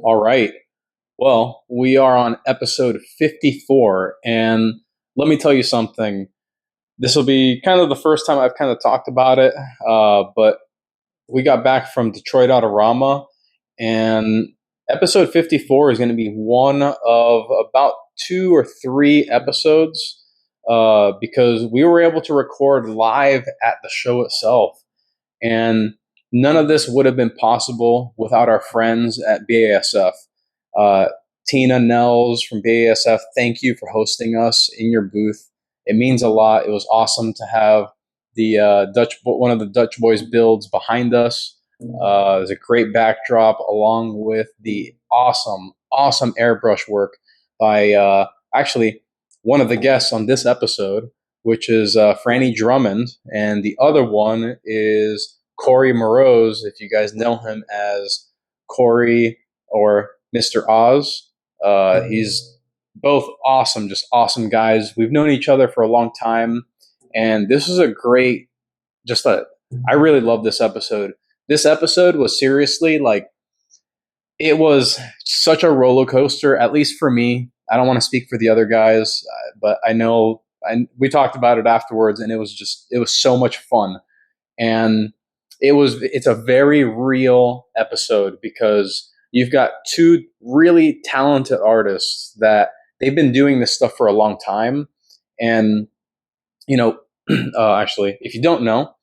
All right. Well, we are on episode 54, and let me tell you something. This will be kind of the first time I've kind of talked about it, but we got back from Detroit Autorama, and episode 54 is going to be one of about two or three episodes because we were able to record live at the show itself. And none of this would have been possible without our friends at BASF. Uh, Tina Nels from BASF, thank you for hosting us in your booth. It means a lot. It was awesome to have the one of the Dutch Boys builds behind us. There's a great backdrop along with the awesome airbrush work by actually one of the guests on this episode, which is Franny Drummond, and the other one is Cory Mroz, if you guys know him as Cory or Mr.OZ. He's both awesome, just awesome guys. We've known each other for a long time, and this is a great, I really love this episode. This episode was seriously it was such a roller coaster, at least for me. I don't want to speak for the other guys, but I know we talked about it afterwards, and it was so much fun. And it's a very real episode because you've got two really talented artists that they've been doing this stuff for a long time. And, actually, if you don't know,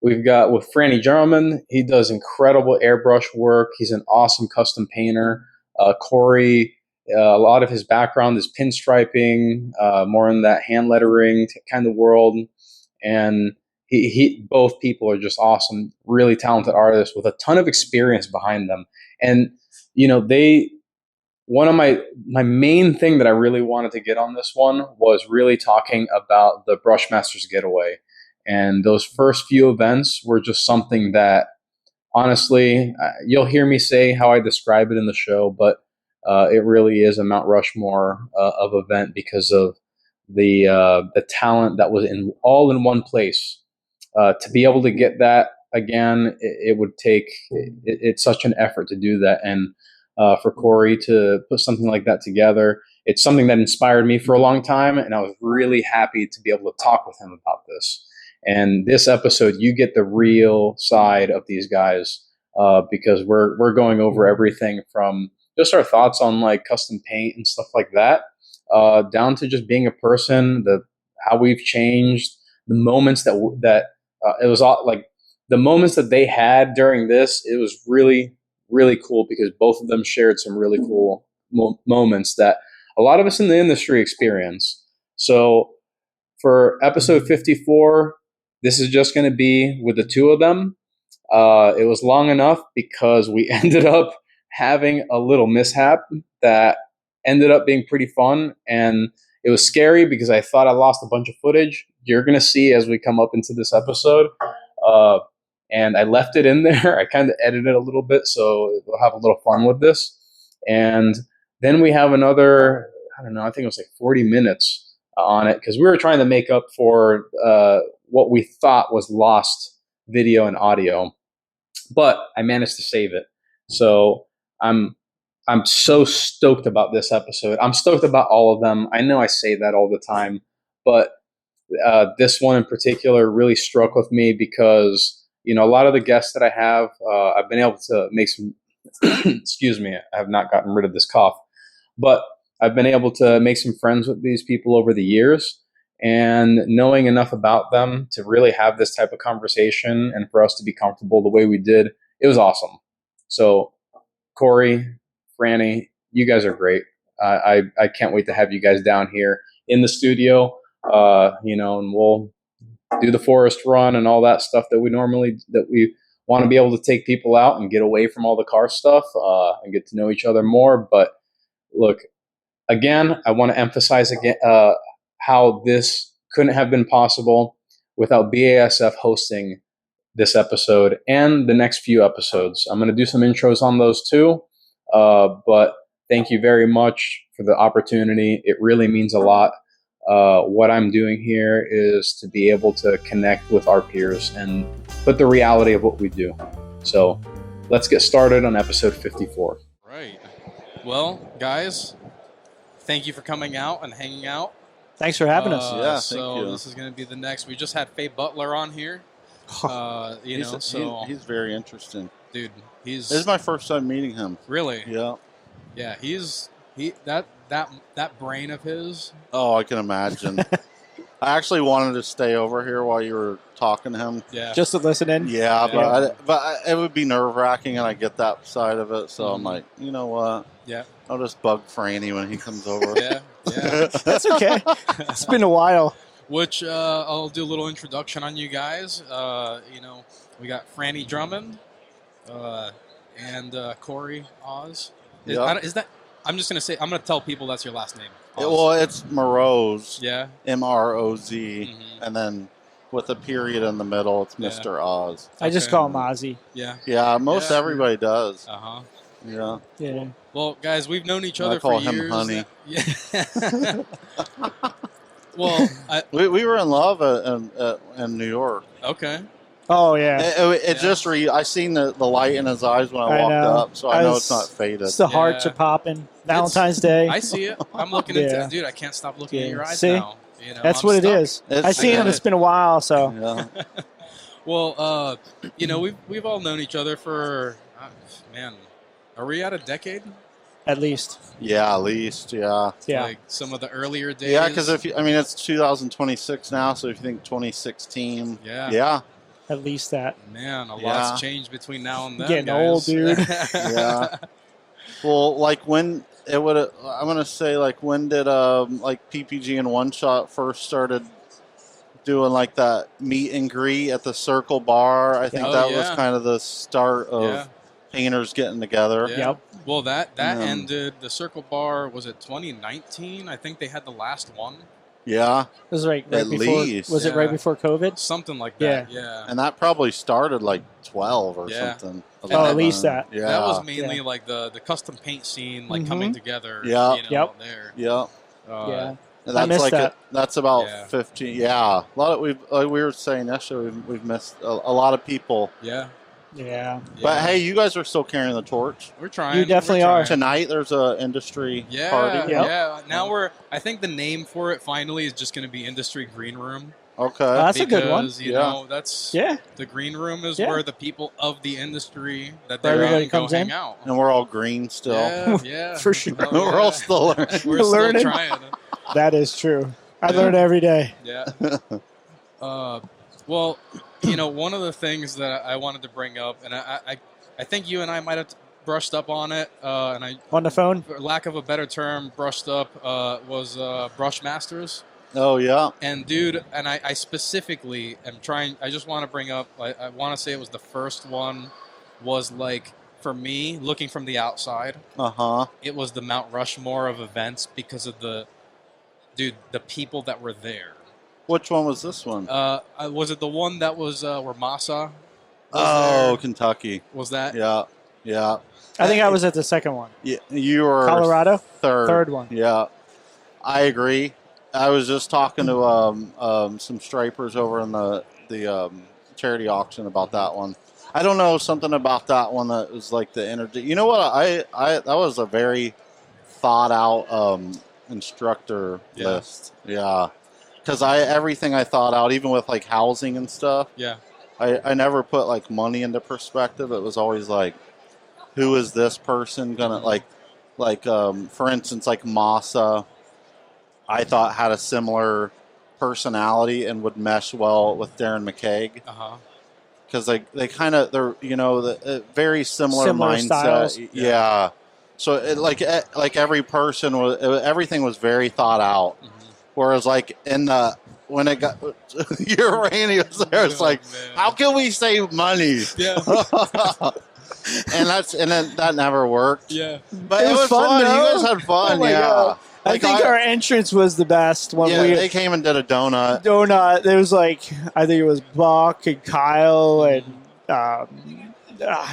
we've got with Franny Drummond, he does incredible airbrush work. He's an awesome custom painter. Cory, a lot of his background is pinstriping, more in that hand lettering kind of world. And he both people are just awesome, really talented artists with a ton of experience behind them. And one of my main thing that I really wanted to get on this one was really talking about the Brushmasters Getaway. And those first few events were just something that, honestly, you'll hear me say how I describe it in the show, but it really is a Mount Rushmore of event because of the talent that was all in one place. To be able to get that again, it would take it's such an effort to do that, and for Cory to put something like that together, it's something that inspired me for a long time, and I was really happy to be able to talk with him about this. And this episode, you get the real side of these guys because we're going over everything from just our thoughts on like custom paint and stuff like that, down to just being a person, how we've changed, the moments that it was all like the moments that they had during this. It was really, really cool because both of them shared some really cool moments that a lot of us in the industry experience. So for episode 54, this is just going to be with the two of them. It was long enough because we ended up having a little mishap that ended up being pretty fun. And it was scary because I thought I lost a bunch of footage. You're going to see as we come up into this episode. And I left it in there. I kind of edited it a little bit, so we'll have a little fun with this. And then we have another, I don't know, I think it was like 40 minutes on it because we were trying to make up for what we thought was lost video and audio. But I managed to save it. So I'm so stoked about this episode. I'm stoked about all of them. I know I say that all the time, but this one in particular really struck with me because, a lot of the guests that I have, I've been able to make some, excuse me, I have not gotten rid of this cough, but I've been able to make some friends with these people over the years, and knowing enough about them to really have this type of conversation and for us to be comfortable the way we did, it was awesome. So Cory, Franny, you guys are great. I can't wait to have you guys down here in the studio, and we'll do the forest run and all that stuff that we want to be able to take people out and get away from all the car stuff and get to know each other more. But look, again, I want to emphasize again how this couldn't have been possible without BASF hosting this episode and the next few episodes. I'm going to do some intros on those too. But thank you very much for the opportunity. It really means a lot. What I'm doing here is to be able to connect with our peers and put the reality of what we do. So let's get started on episode 54. Right. Well, guys, thank you for coming out and hanging out. Thanks for having us. Yeah, so thank you. This is going to be the next. We just had Faye Butler on here. He's very interesting. Dude, this is my first time meeting him. Really? Yeah. Yeah, that brain of his. Oh, I can imagine. I actually wanted to stay over here while you were talking to him. Yeah. Just to listen in. Yeah, but it would be nerve wracking, and I get that side of it. So I'm like, you know what? Yeah. I'll just bug Franny when he comes over. Yeah. That's okay. It's been a while. Which I'll do a little introduction on you guys. We got Franny Drummond and Cory Mroz. Is that? I'm just gonna say. I'm gonna tell people that's your last name. It's Mroz. Yeah. Mroz, Mm-hmm. and then with a period in the middle, it's Mr.OZ. I just call him Ozzy. Yeah. Yeah, most everybody does. Uh-huh. Yeah. Yeah. Well, guys, we've known each other for years. I call him Honey. Yeah. Well, we were in love in New York. Okay. Oh yeah. I seen the light in his eyes when I walked up, so I know it's not faded. It's the hearts are popping. Valentine's Day. I see it. I'm looking into it, dude. I can't stop looking at your eyes see? Now. That's what it is. I've seen him. It's been a while, so. Yeah. Well, we've all known each other for, man, are we at a decade? At least. Yeah, at least, yeah. Like some of the earlier days. Yeah, because it's 2026 now, so if you think 2016, yeah. At least that. Man, a lot's changed between now and then. Getting guys. old, dude. Yeah. Well, like when it would, I'm gonna say like when did like PPG and One Shot first started doing like that meet and greet at the Circle Bar? I think that was kind of the start of painters getting together. Yeah. Yep. Well, that ended. The Circle Bar, was it 2019? I think they had the last one. Yeah. It was right at before. Least. Was it right before COVID? Something like that. Yeah. And that probably started like 12 or something. Oh, at least that. Yeah. That was mainly like the custom paint scene, like coming together. Yeah. There. Yeah. Yeah. And that's like that. That's about 15. Yeah. A lot of we were saying yesterday we've missed a lot of people. Yeah. Yeah. But hey, you guys are still carrying the torch. We're trying. You definitely are. Tonight there's a industry party. Yeah. Now I think the name for it finally is just going to be Industry Green Room. Okay. That's a good one. You know, that's the green room is where the people of the industry that they're comes hang out. And we're all green still. Yeah. For sure. We're all still learning. We're still trying. That is true. I learn every day. Yeah. Well, one of the things that I wanted to bring up, and I think you and I might have brushed up on it, and I on the phone, for lack of a better term, brushed up was Brush Masters. Oh yeah. And dude, and I specifically am trying. I just want to bring up. I want to say it was the first one. Was like for me looking from the outside. It was the Mount Rushmore of events because of the people that were there. Which one was this one? Was it the one that was where Massa? Was there? Kentucky. Was that? Yeah, yeah. I think I was at the second one. Yeah, you were Colorado. Third one. Yeah, I agree. I was just talking to some stripers over in the charity auction about that one. I don't know, something about that one that was like the energy. You know what? I that was a very thought out instructor list. Yeah. Because everything I thought out, even with like housing and stuff. Yeah. I never put like money into perspective. It was always like, who is this person gonna like for instance, like Massa, I thought had a similar personality and would mesh well with Darren McCaig. Because they're the very similar mindset. Styles. Yeah. So it, like every person everything was very thought out. Whereas like when it got your Randy was there, it's like, how can we save money? Yeah. and then that never worked. Yeah. But it was fun. You guys had fun. God. I think our entrance was the best. When they came and did a donut. There was like, I think it was Buck and Kyle and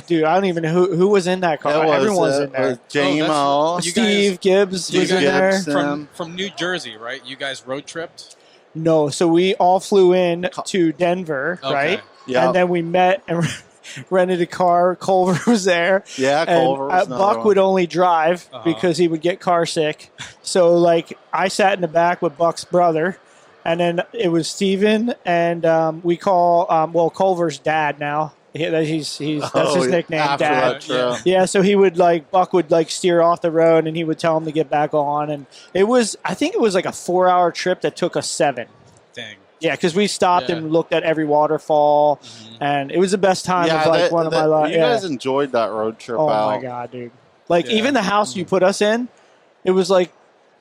dude, I don't even know who was in that car. Everyone was in there. JMO. Steve Gibbs was in there. From New Jersey, right? You guys road tripped? No, so we all flew in to Denver, right? Yeah. And then we met, and rented a car. Culver was there. Yeah, Culver was And Buck would only drive because he would get car sick. So, like, I sat in the back with Buck's brother, and then it was Steven, and we call, Culver's dad now. That's his nickname, Dad. Yeah, so he would, like, Buck would, like, steer off the road, and he would tell him to get back on. And I think it was like a 4-hour trip that took us 7. Dang. Yeah, because we stopped and looked at every waterfall, and it was the best time of, like, one of my life. You guys enjoyed that road trip out. Oh, my God, dude. Like, even the house you put us in, it was, like,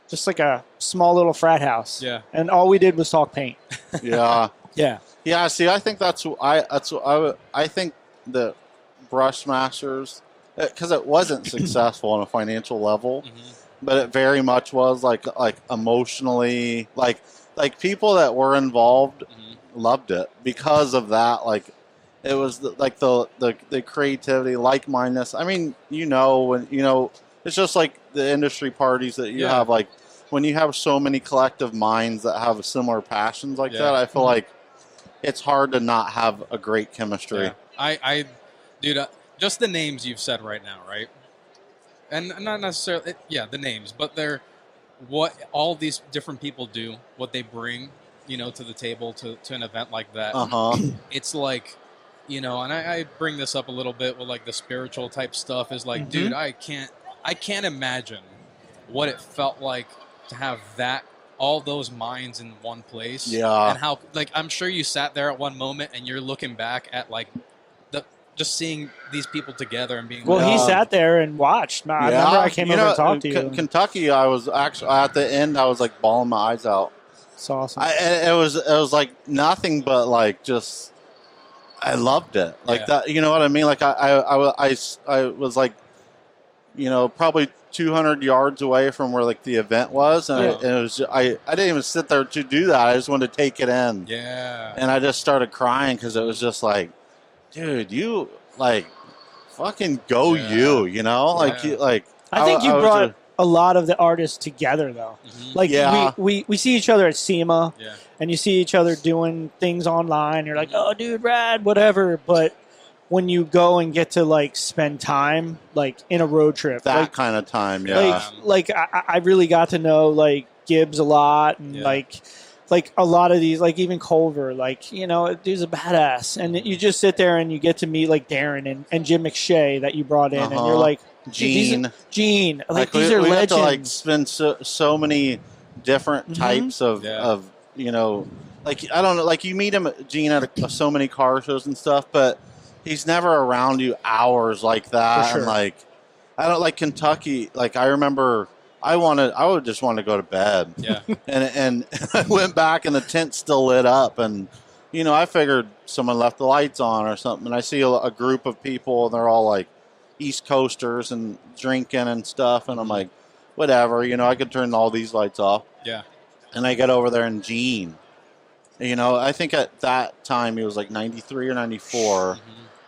just like a small little frat house. Yeah. And all we did was talk paint. Yeah. Yeah. Yeah, see, I think I think the Brushmasters, because it wasn't successful on a financial level, but it very much was like emotionally, like people that were involved loved it because of that. Like, it was the creativity, like-mindedness. I mean, it's just like the industry parties that you have, like when you have so many collective minds that have similar passions like that, I feel like it's hard to not have a great chemistry. Yeah. Dude, just the names you've said right now, right? And not necessarily, the names, but they're what all these different people do, what they bring, to the table to an event like that. It's like, and I bring this up a little bit with like the spiritual type stuff is like, dude, I can't imagine what it felt like to have all those minds in one place. Yeah. And how, like, I'm sure you sat there at one moment and you're looking back at like just seeing these people together and being he sat there and watched. I remember I came over and talked to you. Kentucky, I was actually at the end. I was like bawling my eyes out. It's awesome. It was like nothing but like just. I loved it like that. You know what I mean? Like I was like, probably 200 yards away from where like the event was, and it was I didn't even sit there to do that. I just wanted to take it in. Yeah. And I just started crying because it was just like, dude, you like fucking go, like I think you brought a lot of the artists together though. Like we see each other at SEMA, and you see each other doing things online. You're like, oh, dude, rad, whatever. But when you go and get to like spend time like in a road trip, that kind of time, like I really got to know like Gibbs a lot, and like a lot of these, like even Culver, like, dude's a badass. And you just sit there and you get to meet like Darren and Jim McShay that you brought in, and you're like, Gene. Like these are legends. We have to like spend so many different types of like, I don't know, like you meet him, Gene, at so many car shows and stuff, but he's never around you hours like that. For sure. And like, I don't like Kentucky. Like, I remember I would just want to go to bed. Yeah. And I went back and the tent's still lit up, and I figured someone left the lights on or something. And I see a group of people, and they're all like East Coasters and drinking and stuff, and I'm like, whatever, I could turn all these lights off. Yeah. And I get over there, and Gene, I think at that time he was like 93 or 94,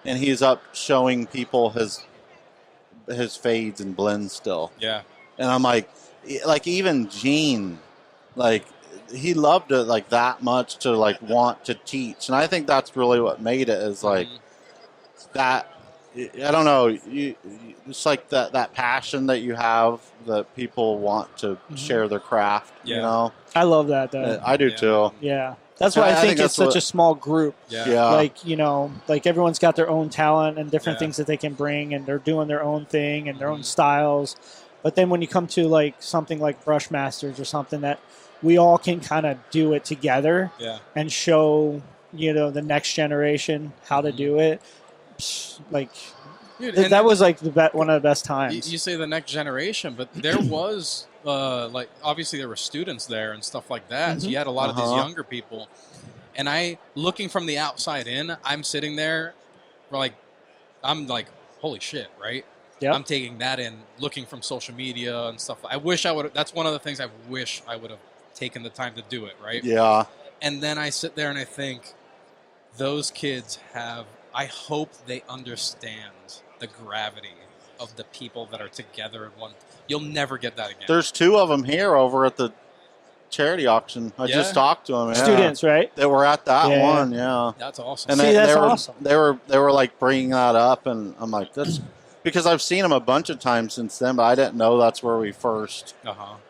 and he's up showing people his fades and blends still. Yeah. And I'm like even Gene, like he loved it like that much to like want to teach. And I think that's really what made it is like that. I don't know. It's like that passion that you have that people want to share their craft. I love that. Though. I do too. Yeah. That's why I think it's such a small group. Yeah. Like, like everyone's got their own talent and different things that they can bring, and they're doing their own thing and their own styles. But then when you come to like something like Brushmasters or something that we all can kind of do it together and show, the next generation how to do it. Like, dude, that was like one of the best times. You say the next generation, but there was like obviously there were students there and stuff like that. So you had a lot of these younger people, and looking from the outside in, I'm sitting there, I'm like, holy shit, right? Yep. I'm taking that in, looking from social media and stuff. I wish I would. That's one of the things I wish I would have taken the time to do it, right? Yeah. And then I sit there and I think, those kids have. I hope they understand the gravity of the people that are together in one. You'll never get that again. There's 2 of them here over at the charity auction. I just talked to them. Yeah. Students, right? That were at that one. Yeah, that's awesome. And that's awesome. They were like bringing that up, and I'm like, that's because I've seen them a bunch of times since then, but I didn't know that's where we first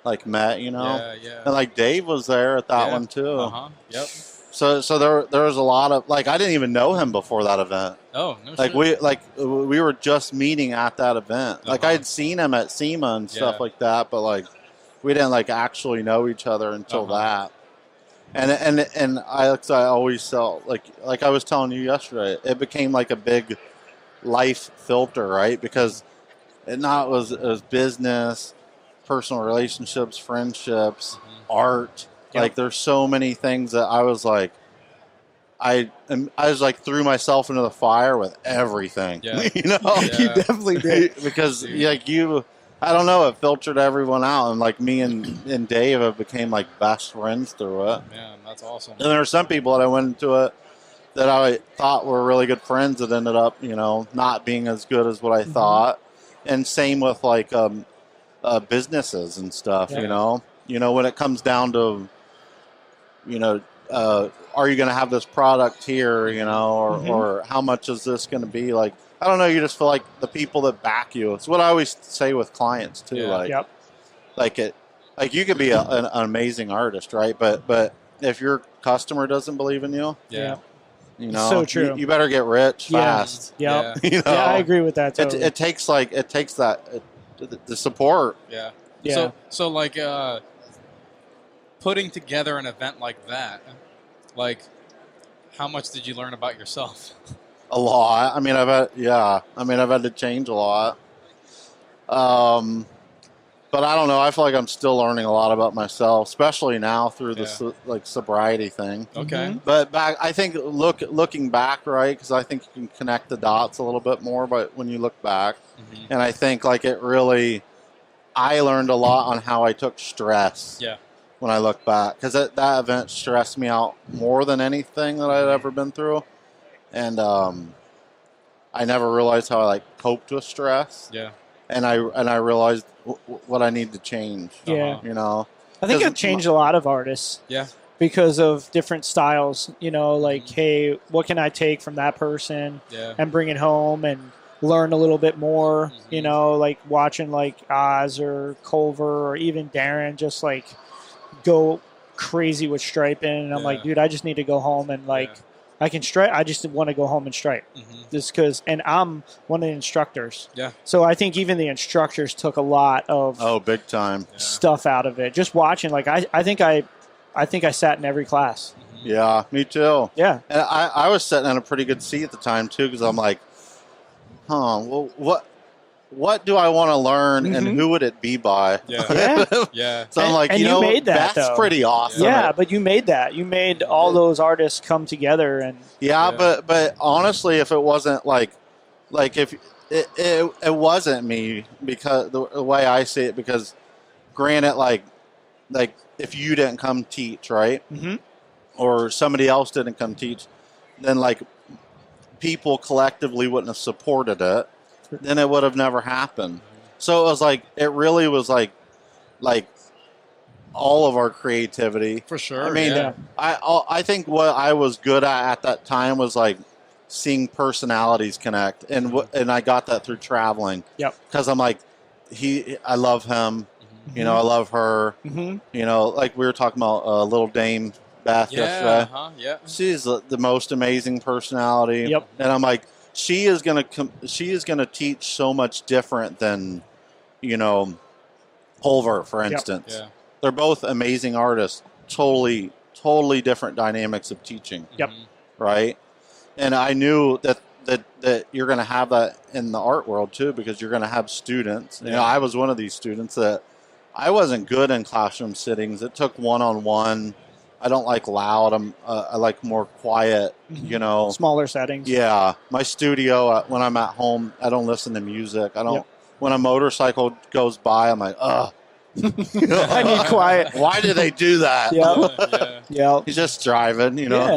like met. You know, and like Dave was there at that one too. Yep. So there was a lot of like I didn't even know him before that event. Oh, no like shit. we were just meeting at that event. Like I had seen him at SEMA and stuff like that, but like we didn't like actually know each other until that. And I always felt like I was telling you yesterday, it became like a big life filter, right? Because it was business, personal relationships, friendships, art. Yep. Like there's so many things that I was like, I was like threw myself into the fire with everything. Yeah. You know, you definitely did because like I don't know, it filtered everyone out, and like me and Dave have became like best friends through it. Man, that's awesome. And there are some people that I went into it that I thought were really good friends that ended up, you know, not being as good as what I thought. And same with like businesses and stuff. You know, when it comes down to, you know, are you going to have this product here, you know, or how much is this going to be? Like, I don't know. You just feel like the people that back you. It's what I always say with clients too. Like, like you could be an amazing artist, right? But if your customer doesn't believe in you, you know, so true. You better get rich fast. Yeah. You know? Yeah, I agree with that. Totally. It takes that the support. Yeah. So like putting together an event like that, like how much did you learn about yourself? A lot. I mean, I've had to change a lot. But I don't know. I feel like I'm still learning a lot about myself, especially now through this like sobriety thing. Okay. But I think looking back, right? Because I think you can connect the dots a little bit more. But when you look back, and I think like I learned a lot on how I took stress. Yeah. When I look back, because that event stressed me out more than anything that I'd ever been through. And I never realized how I like coped with stress. Yeah. And I realized what I need to change. Yeah. You know. I think it changed a lot of artists. Yeah. Because of different styles, you know, like, hey, what can I take from that person and bring it home and learn a little bit more, you know, like watching like Oz or Culver or even Darren just like go crazy with striping. And I'm like, dude, I just need to go home and like, I can stripe. I just want to go home and stripe just because, and I'm one of the instructors. Yeah. So I think even the instructors took a lot of big time stuff out of it. Just watching, like I think I sat in every class. Yeah, me too. Yeah. And I was sitting in a pretty good seat at the time too because I'm like, well, what do I want to learn and who would it be by? Yeah. Yeah. So I'm like, and you made that, that's pretty awesome. Yeah, but you made that. You made all those artists come together and but honestly, if it wasn't like if it wasn't me, because the way I see it, because granted, like if you didn't come teach, right? Or somebody else didn't come teach, then like people collectively wouldn't have supported it. Then it would have never happened. So it was like, it really was like all of our creativity. For sure. I mean, I think what I was good at that time was like seeing personalities connect, and I got that through traveling. Yep. Because I'm like, I love him. You know, I love her. You know, like we were talking about Little Dame Beth yesterday. She's the most amazing personality. Yep. And I'm like, she is gonna teach so much different than, you know, Culver, for instance. Yep. Yeah. They're both amazing artists. Totally different dynamics of teaching. Yep. Right. And I knew that you're going to have that in the art world too, because you're going to have students. You know, I was one of these students that I wasn't good in classroom sittings. It took one-on-one. I don't like loud. I like more quiet, you know. Smaller settings. Yeah. My studio, when I'm at home, I don't listen to music. I don't. When a motorcycle goes by, I'm like, ugh. I need quiet. Why do they do that? Yeah. He's just driving, you know.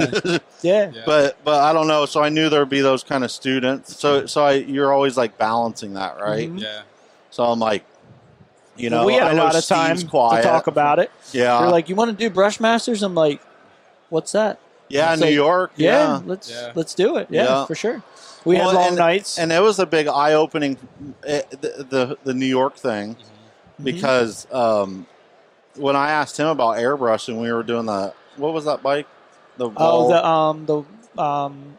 Yeah. But I don't know. So I knew there'd be those kind of students. So you're always like balancing that, right? Yeah. So I'm like, You know, we had I a know lot of time Steve's to quiet. talk about it. Yeah. They're like, you want to do Brushmasters? I'm like, what's that? Yeah, It's New like, York. Yeah. let's do it. Yeah, for sure. We had long nights. And it was a big eye-opening, the New York thing, because when I asked him about airbrushing, we were doing what was that bike? The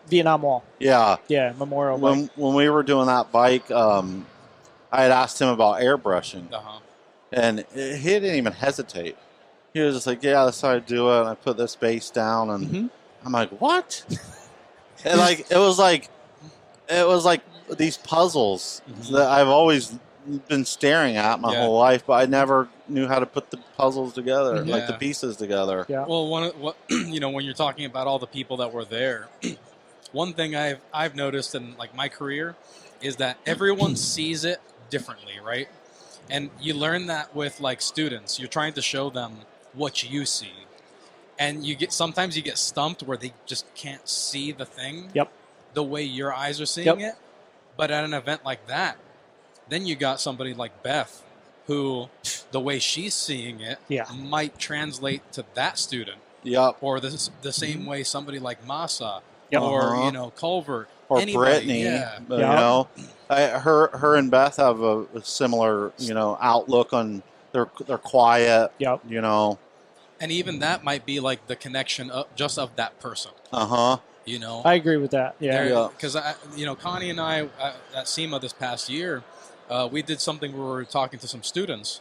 Vietnam Wall. Yeah. Yeah, Memorial bike. When we were doing that bike, I had asked him about airbrushing, and he didn't even hesitate. He was just like, "Yeah, that's how I do it." And I put this base down, and I'm like, "What?" And like it was like these puzzles that I've always been staring at my whole life, but I never knew how to put the puzzles together, like the pieces together. Yeah. Well, when you're talking about all the people that were there, one thing I've noticed in like my career is that everyone sees it differently, right? And you learn that with like students. You're trying to show them what you see, and sometimes you get stumped where they just can't see the thing the way your eyes are seeing it. But at an event like that, then you got somebody like Beth, who the way she's seeing it might translate to that student. Or the same way somebody like Masa or Culver or anybody. Brittany. You know, her and Beth have a similar outlook on. They're quiet. You know, and even that might be like the connection of that person. You know, I agree with that. Yeah, because Connie and I at SEMA this past year, we did something where we were talking to some students,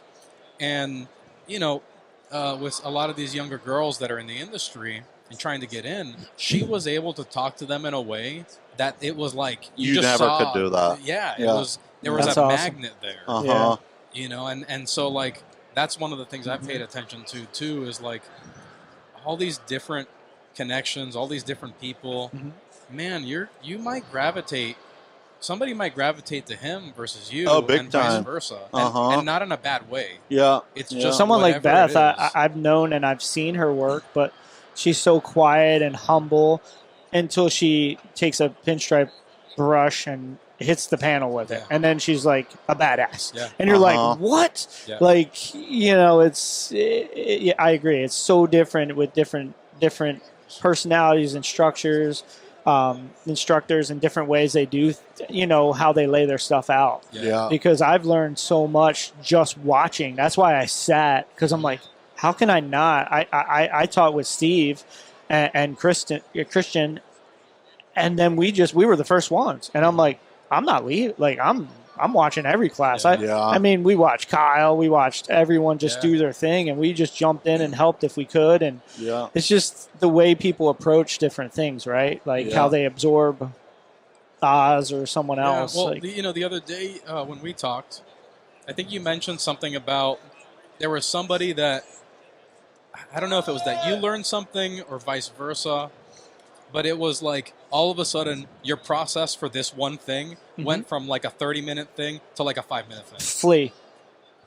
and with a lot of these younger girls that are in the industry and trying to get in, she was able to talk to them in a way that it was like you just never saw, could do that. It was there was That's a awesome. magnet there. And so like that's one of the things I've paid attention to too is like all these different connections, all these different people. Man, you might gravitate. Somebody might gravitate to him versus you, big and time. vice versa, and not in a bad way. It's just someone like Beth. it is. I've known and I've seen her work, but she's so quiet and humble until she takes a pinstripe brush and hits the panel with it, and then she's like a badass. And you're like, what? Like I agree. It's so different with different personalities and structures. Instructors and different ways they do, how they lay their stuff out. Because I've learned so much just watching. That's why I sat, because I'm like, how can I not? I taught with Steve and Christian, and then we were the first ones, and I'm like, I'm not leaving. Like I'm watching every class. I mean, we watched Kyle, we watched everyone just do their thing, and we just jumped in and helped if we could. And it's just the way people approach different things, right? Like how they absorb Oz or someone else. Well, like, the other day when we talked, I think you mentioned something about there was somebody that, I don't know if it was that you learned something or vice versa, but it was like all of a sudden your process for this one thing went from like a 30-minute thing to like a 5-minute thing. Flea.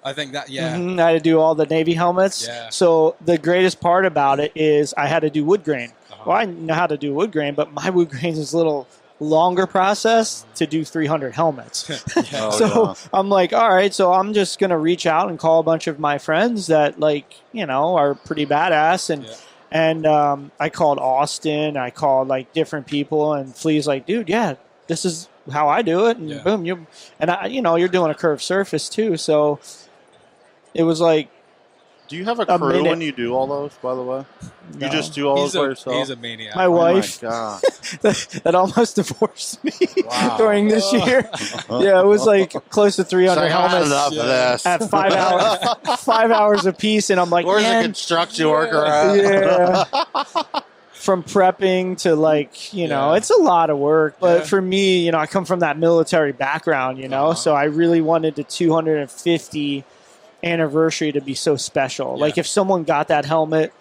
I think that, I had to do all the Navy helmets. So the greatest part about it is I had to do wood grain. Well, I know how to do wood grain, but my wood grain is a little longer process to do 300 helmets. I'm like, all right, so I'm just going to reach out and call a bunch of my friends that are pretty badass. And I called Austin. I called like different people, and Flea's like, dude, this is how I do it. And boom, you're doing a curved surface too. So it was like, do you have a crew when you do all those, by the way? No. You just do all those by yourself? He's a maniac. My wife, my God. that almost divorced me during this year. It was like close to 300 helmets at 5 hours, 5 hours a piece. And I'm like, where's the construction worker at? From prepping to it's a lot of work. But for me, I come from that military background, so I really wanted the 250 anniversary to be so special. Like if someone got that helmet,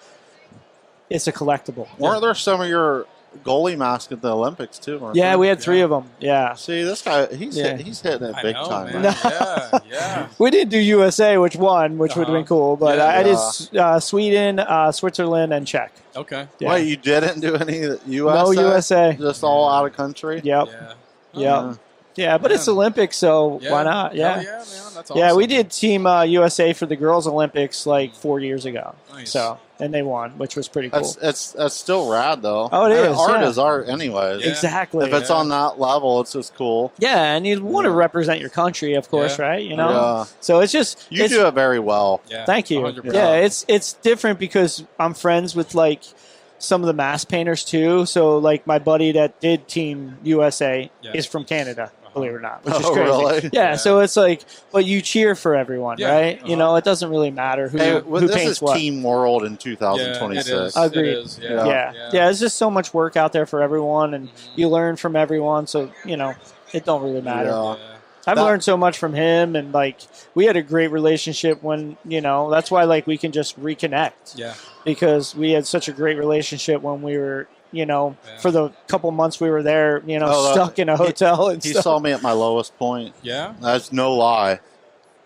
it's a collectible. Weren't there some of your goalie masks at the Olympics too? We had 3 of them. See, this guy, he's hitting it big time. Man. We didn't do USA, which would have been cool, but I did Sweden, Switzerland, and Czech. Okay. Wait, you didn't do any USA? No USA. Just all out of country? Yep. Yeah, but it's Olympics, so why not? Yeah. Hell yeah, man. That's awesome. Yeah, we did Team USA for the Girls Olympics like 4 years ago. Nice. So, and they won, which was pretty cool. That's still rad, though. Oh, it is. Art is art anyways. Yeah. Exactly. If it's on that level, it's just cool. Yeah, and you want to represent your country, of course, right? You know? Yeah. So it's just... You do it very well. Yeah. Thank you. 100%. Yeah, it's different because I'm friends with, like, some of the mass painters, too. So, like, my buddy that did Team USA is from Canada. Believe it or not, which is crazy. Really? Yeah, so it's like, but you cheer for everyone, right? You know, it doesn't really matter who this paints is what. Team World in 2026. Agreed. Yeah, it's just so much work out there for everyone, and you learn from everyone. So you know, it don't really matter. Yeah. I've learned so much from him, and like we had a great relationship when that's why like we can just reconnect. Yeah, because we had such a great relationship when we were. For the couple months we were there, stuck in a hotel. He saw me at my lowest point. Yeah, that's no lie.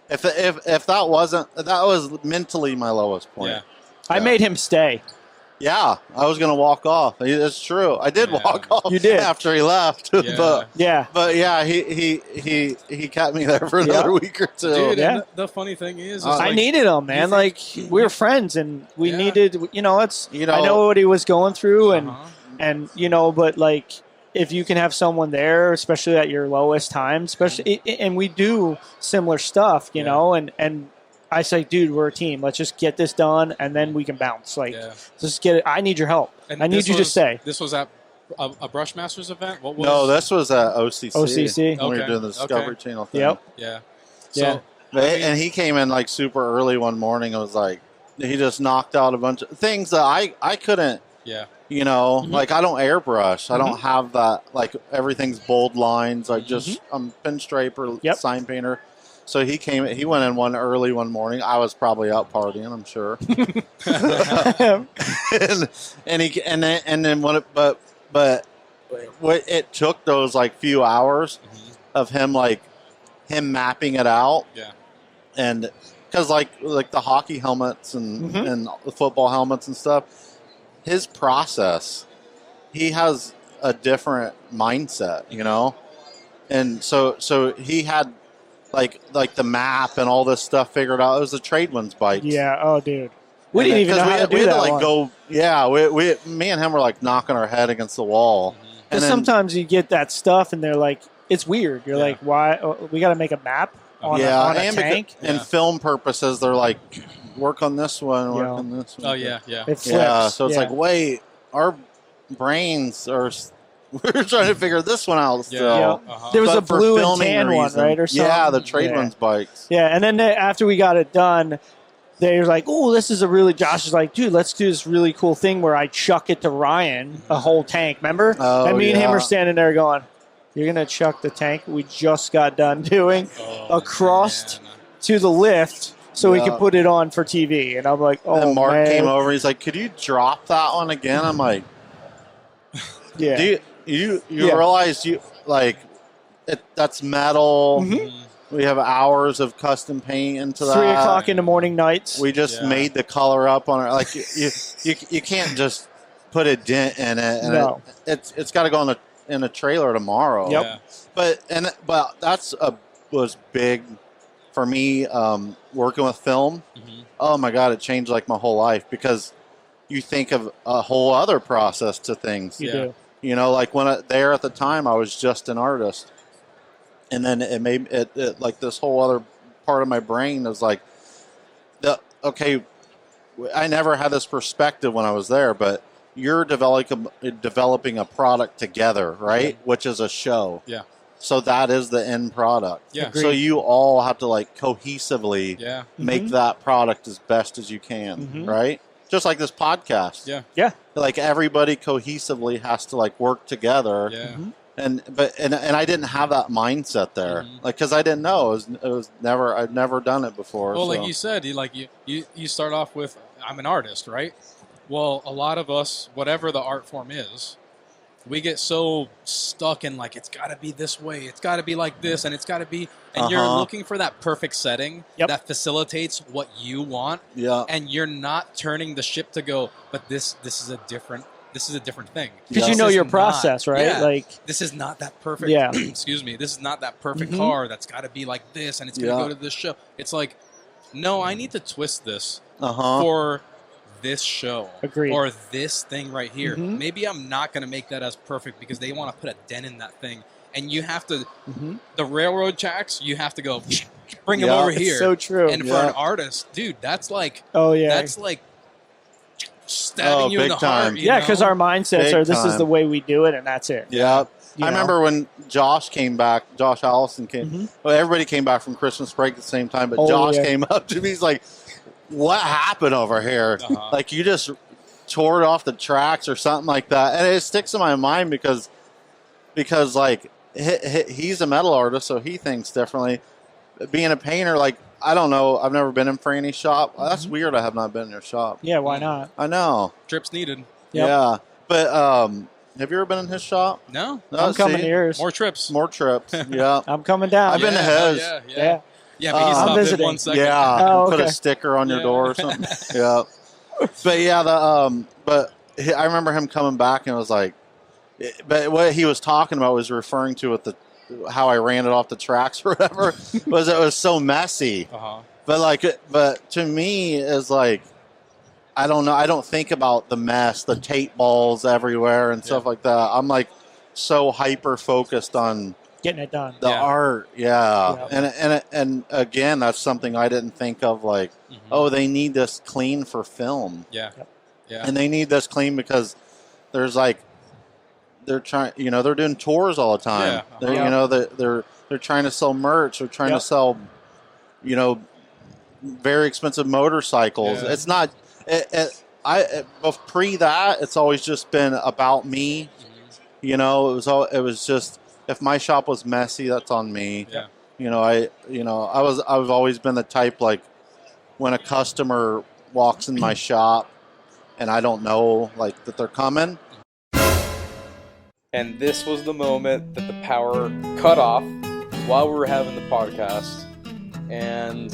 If that was mentally my lowest point. Yeah. I made him stay. Yeah, I was gonna walk off. It's true. I did walk off. You did after he left. but he kept me there for another week or two. Dude, and the funny thing is I needed him, man. Like we were friends, and we needed. I know what he was going through, and. And, but like, if you can have someone there, especially at your lowest time, and we do similar stuff, you know, and I say, dude, we're a team. Let's just get this done, and then we can bounce. Like, just get it. I need your help. And I need you to stay. This was at a Brushmasters event? What was? No, this was at OCC. OCC. When we were doing the Discovery Channel thing. Yep. Yeah. So, and he came in like super early one morning. It was like, he just knocked out a bunch of things that I couldn't. Yeah. Like I don't airbrush. I don't have that. Like everything's bold lines. I'm pinstripe or sign painter. So he went in early one morning. I was probably out partying, I'm sure. What it took those like few hours of him mapping it out. Yeah. And because like the hockey helmets and the football helmets and stuff. His process, he has a different mindset, and so he had like the map and all this stuff figured out. It was the Tradewinds bikes. Yeah. Oh, dude, we didn't even know how to do that. Me and him were like knocking our head against the wall. And sometimes you get that stuff, and they're like, it's weird. You're like, why? We got to make a map on a tank. And film purposes, they're like. Work on this one. Work on this one. Oh yeah. It flips. So it's like, wait, our brains are. We're trying to figure this one out still. Yeah. There was a blue and tan one, right, or something. Yeah, the Tradewinds bikes. Yeah, and then after we got it done, they were like, "Oh, this is a really." Josh is like, "Dude, let's do this really cool thing where I chuck it to Ryan, a whole tank." Remember? And me and him are standing there going, "You're gonna chuck the tank we just got done doing across to the lift." So we could put it on for TV, and I'm like, "Oh, and Mark man. came over. He's like, "Could you drop that one again?" I'm like, "Yeah." Do you realize that's metal? We have hours of custom paint into that. 3 o'clock in the morning nights. We just made the color up on it. Like you can't just put a dent in it. And it's got to go in a trailer tomorrow. Yep. Yeah. But that's was big. For me, working with film, oh my God, it changed like my whole life because you think of a whole other process to things. You do. Like there at the time, I was just an artist. And then it made it like this whole other part of my brain was like, I never had this perspective when I was there, but you're developing a product together, right? Which is a show. Yeah. So that is the end product. Yeah. So you all have to cohesively make that product as best as you can, right? Just like this podcast. Yeah. Yeah. Like everybody cohesively has to work together. Yeah. And I didn't have that mindset there, because I didn't know it was never I'd never done it before. Well, like you said, you start off with I'm an artist, right? Well, a lot of us, whatever the art form is, we get so stuck in it's got to be this way, it's got to be like this, and it's got to be, and you're looking for that perfect setting that facilitates what you want, and you're not turning the ship to go, but this is this is a different thing. Because you know your process, right? Yeah, like this is not that perfect. Yeah. Excuse me. This is not that perfect car that's got to be like this, and it's going to go to this show. It's like, no, I need to twist this for this show. Agreed. Or this thing right here. Maybe I'm not going to make that as perfect because they want to put a dent in that thing. And you have to, the railroad tracks, you have to go, bring them over here. It's so true. And for an artist, dude, that's like, that's like stabbing you in the heart. Yeah, because our mindsets are, this is the way we do it, and that's it. Yeah. I remember when Josh came back, Josh Allison came, well, everybody came back from Christmas break at the same time, but Josh came up to me, he's like, what happened over here? Like, you just tore it off the tracks or something like that. And it sticks in my mind because like, he's a metal artist, so he thinks differently. Being a painter, like, I don't know, I've never been in Franny's shop. That's weird, I have not been in your shop. Yeah, why not? I know. Trips needed. Yeah. But have you ever been in his shop? No. I'm coming to yours. More trips. Yeah. I'm coming down. I've been to his. Yeah, but he stopped visiting. in 1 second. Yeah, put a sticker on your door or something. Yeah. But yeah, I remember him coming back and it was like, but what he was talking about was referring to with how I ran it off the tracks or whatever, was it was so messy. But to me, is like, I don't know. I don't think about the mess, the tape balls everywhere and stuff like that. I'm like so hyper focused on getting it done. The art, and again, that's something I didn't think of. Like, oh, they need this clean for film. And they need this clean because there's like they're trying. You know, they're doing tours all the time. You know, they're trying to sell merch. They're trying to sell, you know, very expensive motorcycles. It's not. Pre that, it's always just been about me. You know, it was just, if my shop was messy, that's on me. You know, I've always been the type, like, when a customer walks in my shop and I don't know, like, that they're coming. And this was the moment that the power cut off while we were having the podcast. And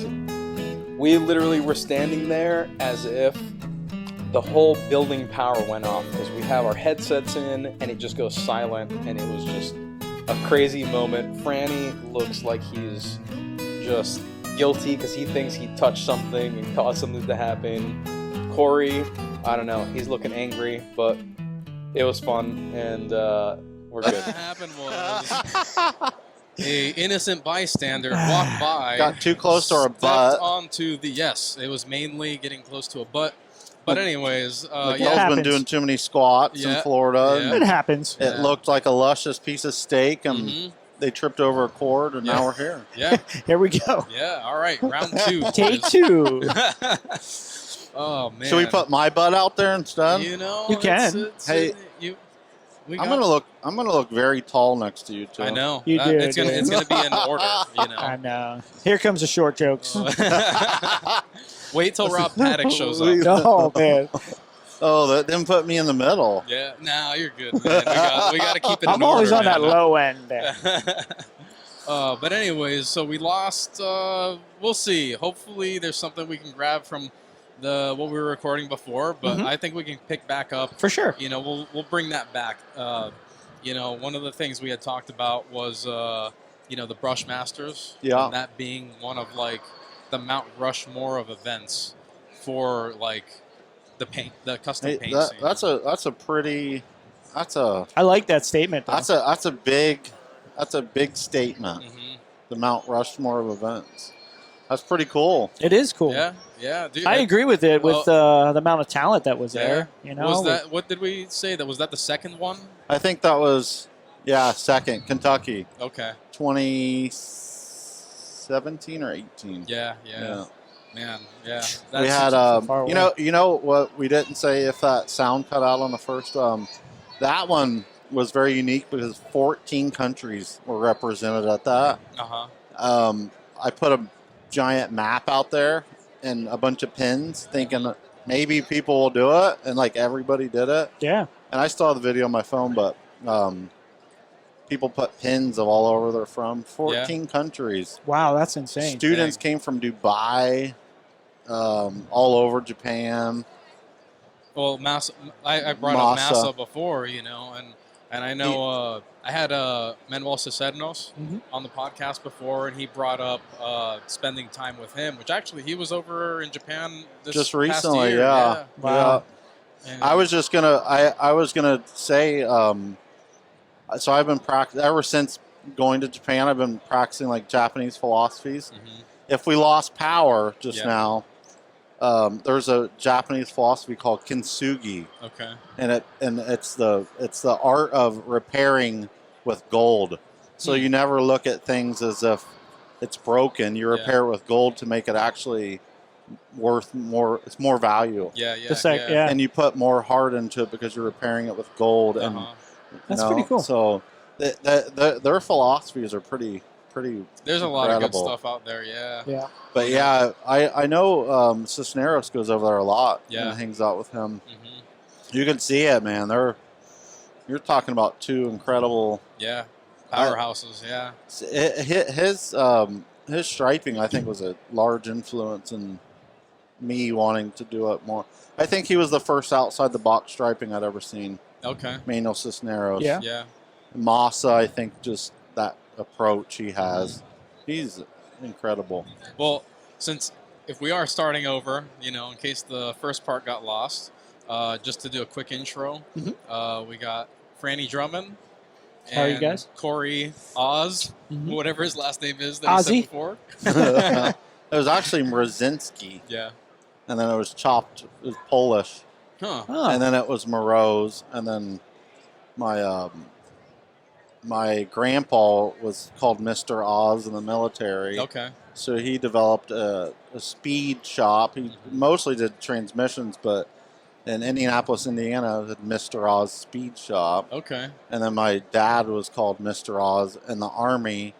we literally were standing there as if the whole building power went off because we have our headsets in and it just goes silent, and it was just a crazy moment. Franny looks like he's just guilty because he thinks he touched something and caused something to happen. Cory, I don't know, he's looking angry, but it was fun, and we're good. What happened was a innocent bystander walked by, got too close to our butt. Onto the it was mainly getting close to a butt. But anyways, Miguel's been doing too many squats in Florida. It happens. It looked like a luscious piece of steak, and they tripped over a cord, and now we're here. Here we go. All right, round 2. Take 2. Oh man! Should we put my butt out there instead? You know, you can. Hey, I'm gonna look very tall next to you too. I know. You do. It's gonna be in order. You know. I know. Here comes the short jokes. Wait till Rob Paddock shows up. Oh man. Oh, that didn't put me in the middle. Yeah, no, you're good, man. We got to keep it in order. I'm always on that low end there. But anyways, so we lost. We'll see. Hopefully, there's something we can grab from what we were recording before. But I think we can pick back up for sure. You know, we'll bring that back. You know, one of the things we had talked about was you know, the Brush Masters. Yeah. And that being one of like the Mount Rushmore of events for like the custom paint scene. That's a pretty. I like that statement. Though. That's a big statement. The Mount Rushmore of events. That's pretty cool. It is cool. Yeah, dude. I agree with it. With the amount of talent that was there. You know, was that what did we say? Was that the second one? I think that was second, Kentucky. Okay. 2017 or 18. Yeah. Man, yeah. We had you know what we didn't say, if that sound cut out on the first that one was very unique because 14 countries were represented at that. I put a giant map out there and a bunch of pins, thinking maybe people will do it, and like everybody did it. Yeah. And I still have the video on my phone, but people put pins of all over they're from. 14 countries. Wow, that's insane. Students came from Dubai, all over Japan. Well, Massa, I brought up Massa before, you know, and I know I had Manuel Cicernos on the podcast before, and he brought up spending time with him, which actually he was over in Japan just recently, past year. yeah. Wow. Yeah. I was just gonna, I was gonna say, so I've been ever since going to Japan. I've been practicing like Japanese philosophies. If we lost power just now, there's a Japanese philosophy called kintsugi. Okay. And it's the art of repairing with gold. So you never look at things as if it's Yeah. broken. You repair it with gold to make it actually worth more. It's more value. Yeah. And you put more heart into it because you're repairing it with gold. And that's pretty cool. So their philosophies are pretty. There's a lot of good stuff out there. Yeah. But yeah, I know Cisneros goes over there a lot and hangs out with him. You can see it, man. You're talking about two incredible powerhouses. His striping, I think, was a large influence in me wanting to do it more. I think he was the first outside the box striping I'd ever seen. Okay. Manuel Cisneros. Yeah. Massa, I think, just that approach he has. He's incredible. Well, if we are starting over, you know, in case the first part got lost, just to do a quick intro, we got Franny Drummond. How are you guys? Cory Mroz, whatever his last name is that Ozzy. he said before. It was actually Mrozinski. Yeah. And then it was chopped. It was Polish. Huh. Oh. And then it was Mroz. And then my grandpa was called Mr.OZ in the military. Okay. So he developed a speed shop. He mostly did transmissions, but in Indianapolis, Indiana, had Mr.OZ Speed Shop. Okay. And then my dad was called Mr.OZ in the Army.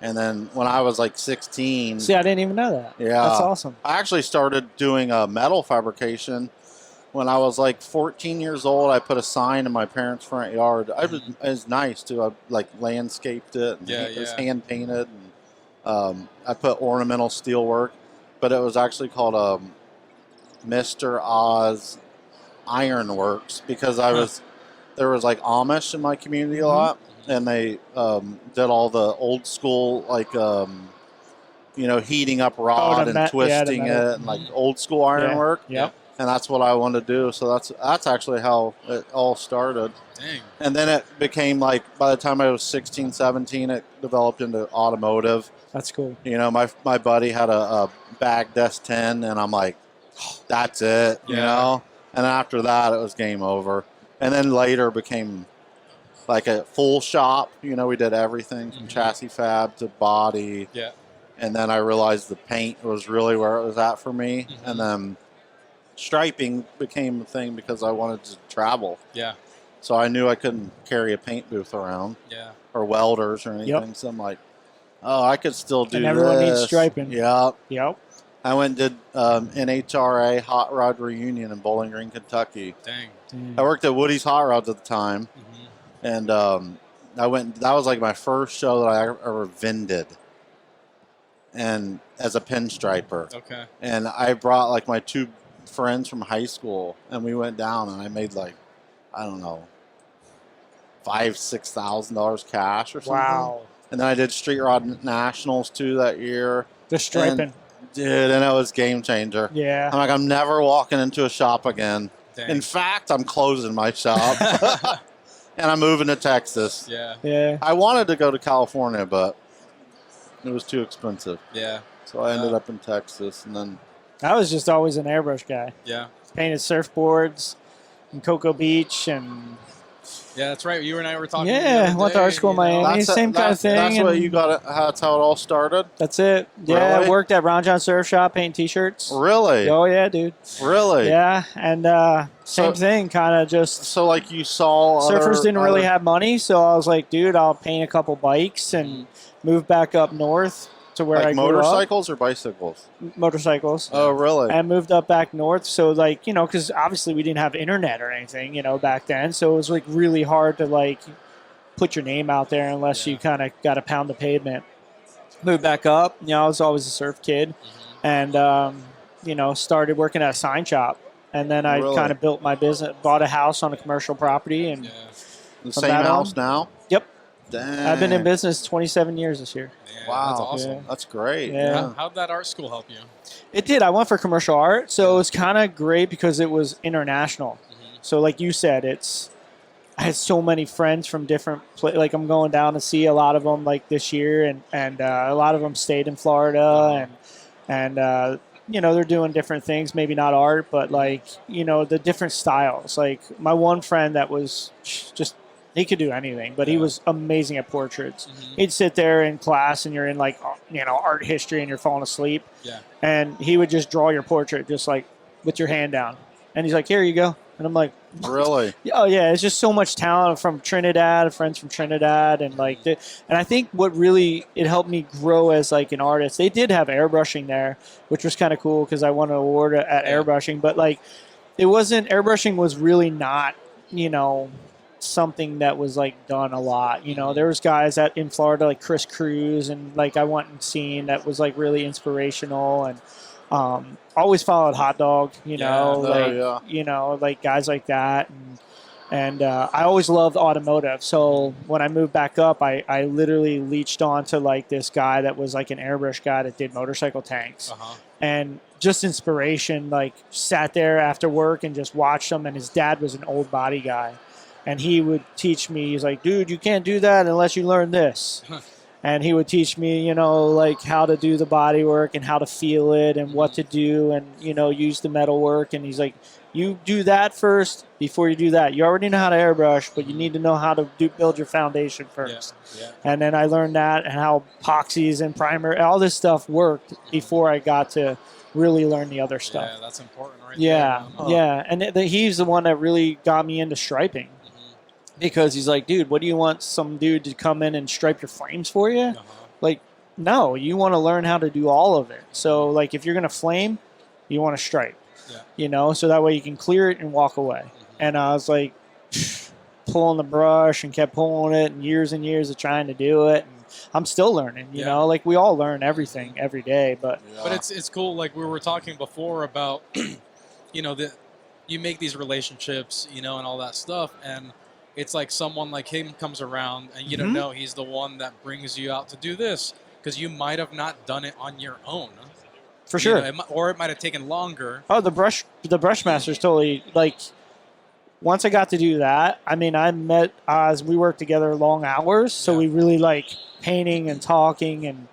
And then when I was like 16... See, I didn't even know that. Yeah. That's awesome. I actually started doing metal fabrication when I was like 14 years old. I put a sign in my parents' front yard. It was nice, too. I like landscaped it. And it was hand-painted. And, I put ornamental steelwork. But it was actually called Mr.OZ Ironworks because there was like Amish in my community a lot, and they did all the old school like heating up rod and twisting it and like old school ironwork. Yeah. And that's what I wanted to do. So that's actually how it all started. Dang. And then it became like by the time I was 16, 17, it developed into automotive. That's cool. You know, my buddy had a Bagg S10, and I'm like, that's it. You know. And after that, it was game over. And then later became like a full shop. You know, we did everything from chassis fab to body. Yeah. And then I realized the paint was really where it was at for me. And then striping became a thing because I wanted to travel. Yeah. So I knew I couldn't carry a paint booth around. Yeah. Or welders or anything. So I'm like, oh, I could still do and everyone this. needs striping. Yep. I went and did NHRA Hot Rod Reunion in Bowling Green, Kentucky. Dang. I worked at Woody's Hot Rods at the time, and I went. That was like my first show that I ever vended, and as a pinstriper. Okay. And I brought like my two friends from high school, and we went down, and I made like, I don't know, $5,000-$6,000 cash or something. Wow. And then I did Street Rod Nationals too that year. The striping. Dude, and it was game changer. Yeah. I'm like, I'm never walking into a shop again. Dang. In fact, I'm closing my shop. And I'm moving to Texas. Yeah. I wanted to go to California, but it was too expensive. Yeah. So I ended up in Texas, and then... I was just always an airbrush guy. Yeah. Painted surfboards in Cocoa Beach and... Yeah, that's right. You and I were talking. Yeah, went to art school in Miami. Same kind of thing. That's what you got. That's how it all started. That's it. Yeah, Really? I worked at Ron John Surf Shop painting T-shirts. Really? Oh yeah, dude. Really? Yeah, and same thing. Kind of just. So like you saw. Surfers didn't really have money, so I was like, dude, I'll paint a couple bikes and move back up north to where like I grew motorcycles or bicycles? up. Motorcycles. Oh, really? And moved up back north. So, like, because obviously we didn't have internet or anything, back then. So it was, like, really hard to, like, put your name out there unless you kind of got to pound the pavement. Moved back up. I was always a surf kid. And, started working at a sign shop. and then I kind of built my business, bought a house on a commercial property, and the same house now. Yep. Dang. I've been in business 27 years this year. Yeah, wow, that's awesome. Yeah. That's great. Yeah. How'd that art school help you? It did. I went for commercial art, so it was kind of great because it was international. So like you said, I had so many friends from different places. Like I'm going down to see a lot of them like this year, and a lot of them stayed in Florida, and you know, they're doing different things, maybe not art, but like, you know, the different styles. Like my one friend that was just, he could do anything, but he was amazing at portraits. He'd sit there in class and you're in like, you know, art history and you're falling asleep. Yeah. And he would just draw your portrait just like with your hand down. And he's like, here you go. And I'm like, really? Oh yeah, it's just so much talent from Trinidad, friends from Trinidad, and like, and I think what really it helped me grow as like an artist. They did have airbrushing there, which was kind of cool because I won an award at airbrushing. But like, it wasn't airbrushing was really not, you know, something that was like done a lot. You know, there was guys in Florida like Chris Cruz, and like I went and seen that was like really inspirational, and always followed Hot Dog, you know, you know, like guys like that. And I always loved automotive. So when I moved back up, I literally leached onto like this guy that was like an airbrush guy that did motorcycle tanks. And just inspiration, like sat there after work and just watched him. And his dad was an old body guy. And he would teach me, he's like, dude, you can't do that unless you learn this. And he would teach me, you know, like how to do the body work and how to feel it and what to do and, you know, use the metal work. And he's like, you do that first before you do that. You already know how to airbrush, but you need to know how to build your foundation first. And then I learned that and how epoxies and primer, all this stuff worked before I got to really learn the other stuff. Yeah, that's important right there. Yeah. And he's the one that really got me into striping. Because he's like, dude, what do you want some dude to come in and stripe your frames for you? Like, no, you want to learn how to do all of it. So, like, if you're going to flame, you want to stripe, you know, so that way you can clear it and walk away. And I was like, pulling the brush and kept pulling it and years of trying to do it. And I'm still learning, you know, like we all learn everything every day. But it's cool. Like we were talking before about, you know, that you make these relationships, you know, and all that stuff. And it's like someone like him comes around and you don't know he's the one that brings you out to do this because you might have not done it on your own. For sure. You know, or it might have taken longer. Oh, the brush master's totally like, once I got to do that, I mean, I met Oz, we worked together long hours. So we really like painting and talking and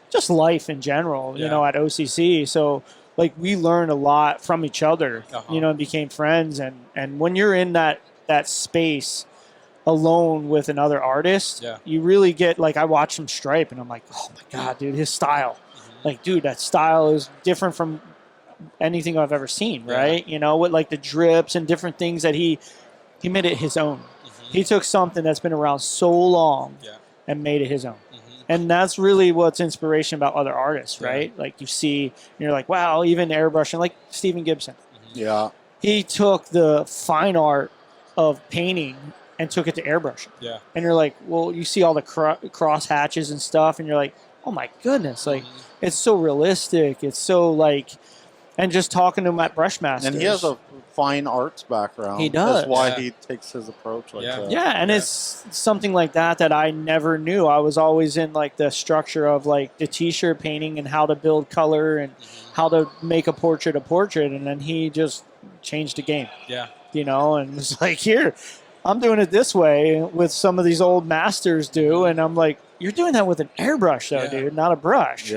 just life in general, you know, at OCC. So like we learned a lot from each other, you know, and became friends. And when you're in that space, alone with another artist, you really get like, I watch him stripe and I'm like, oh my God, dude, his style. Like, dude, that style is different from anything I've ever seen, right? You know, with like the drips and different things that he made it his own. He took something that's been around so long and made it his own. And that's really what's inspiration about other artists, right? Like you see, you're like, wow, even airbrushing, like Stephen Gibson. He took the fine art of painting and took it to airbrushing. And you're like, well, you see all the cross hatches and stuff, and you're like, oh my goodness, like it's so realistic. It's so like, and just talking to him at Brushmasters. And he has a fine arts background. He does. That's why he takes his approach like that. Yeah, and it's something like that I never knew. I was always in like the structure of like the t-shirt painting and how to build color and how to make a portrait, and then he just changed the game. You know, and it's like, here, I'm doing it this way with some of these old masters do, and I'm like, you're doing that with an airbrush though, dude, not a brush.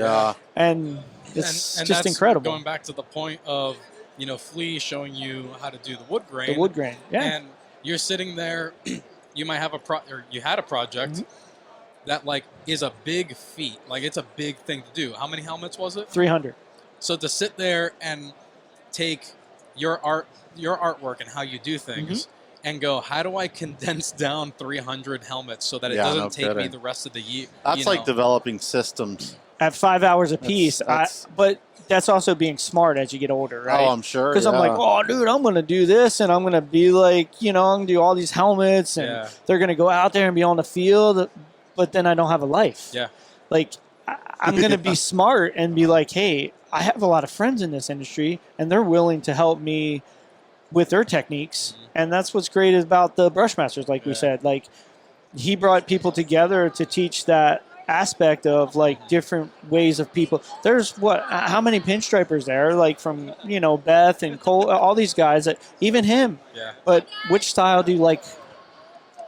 And it's and just that's incredible. Going back to the point of, you know, Flea showing you how to do the wood grain. The wood grain, And you're sitting there, you might have you had a project that like is a big feat. Like it's a big thing to do. How many helmets was it? 300. So to sit there and take your artwork and how you do things and go, how do I condense down 300 helmets so that it doesn't take me the rest of the year? That's like developing systems. At 5 hours a piece. But that's also being smart as you get older, right? Oh, I'm sure. Because I'm like, oh, dude, I'm going to do this, and I'm going to be like, you know, I'm going to do all these helmets, and they're going to go out there and be on the field, but then I don't have a life. Like, I'm going to be smart and be like, hey, I have a lot of friends in this industry, and they're willing to help me with their techniques. And that's what's great about the Brushmasters, like we said. Like, he brought people together to teach that aspect of, like, different ways of people. There's how many pinstripers there, like, from, you know, Beth and Cole, all these guys, that even him. Yeah. But which style do you like?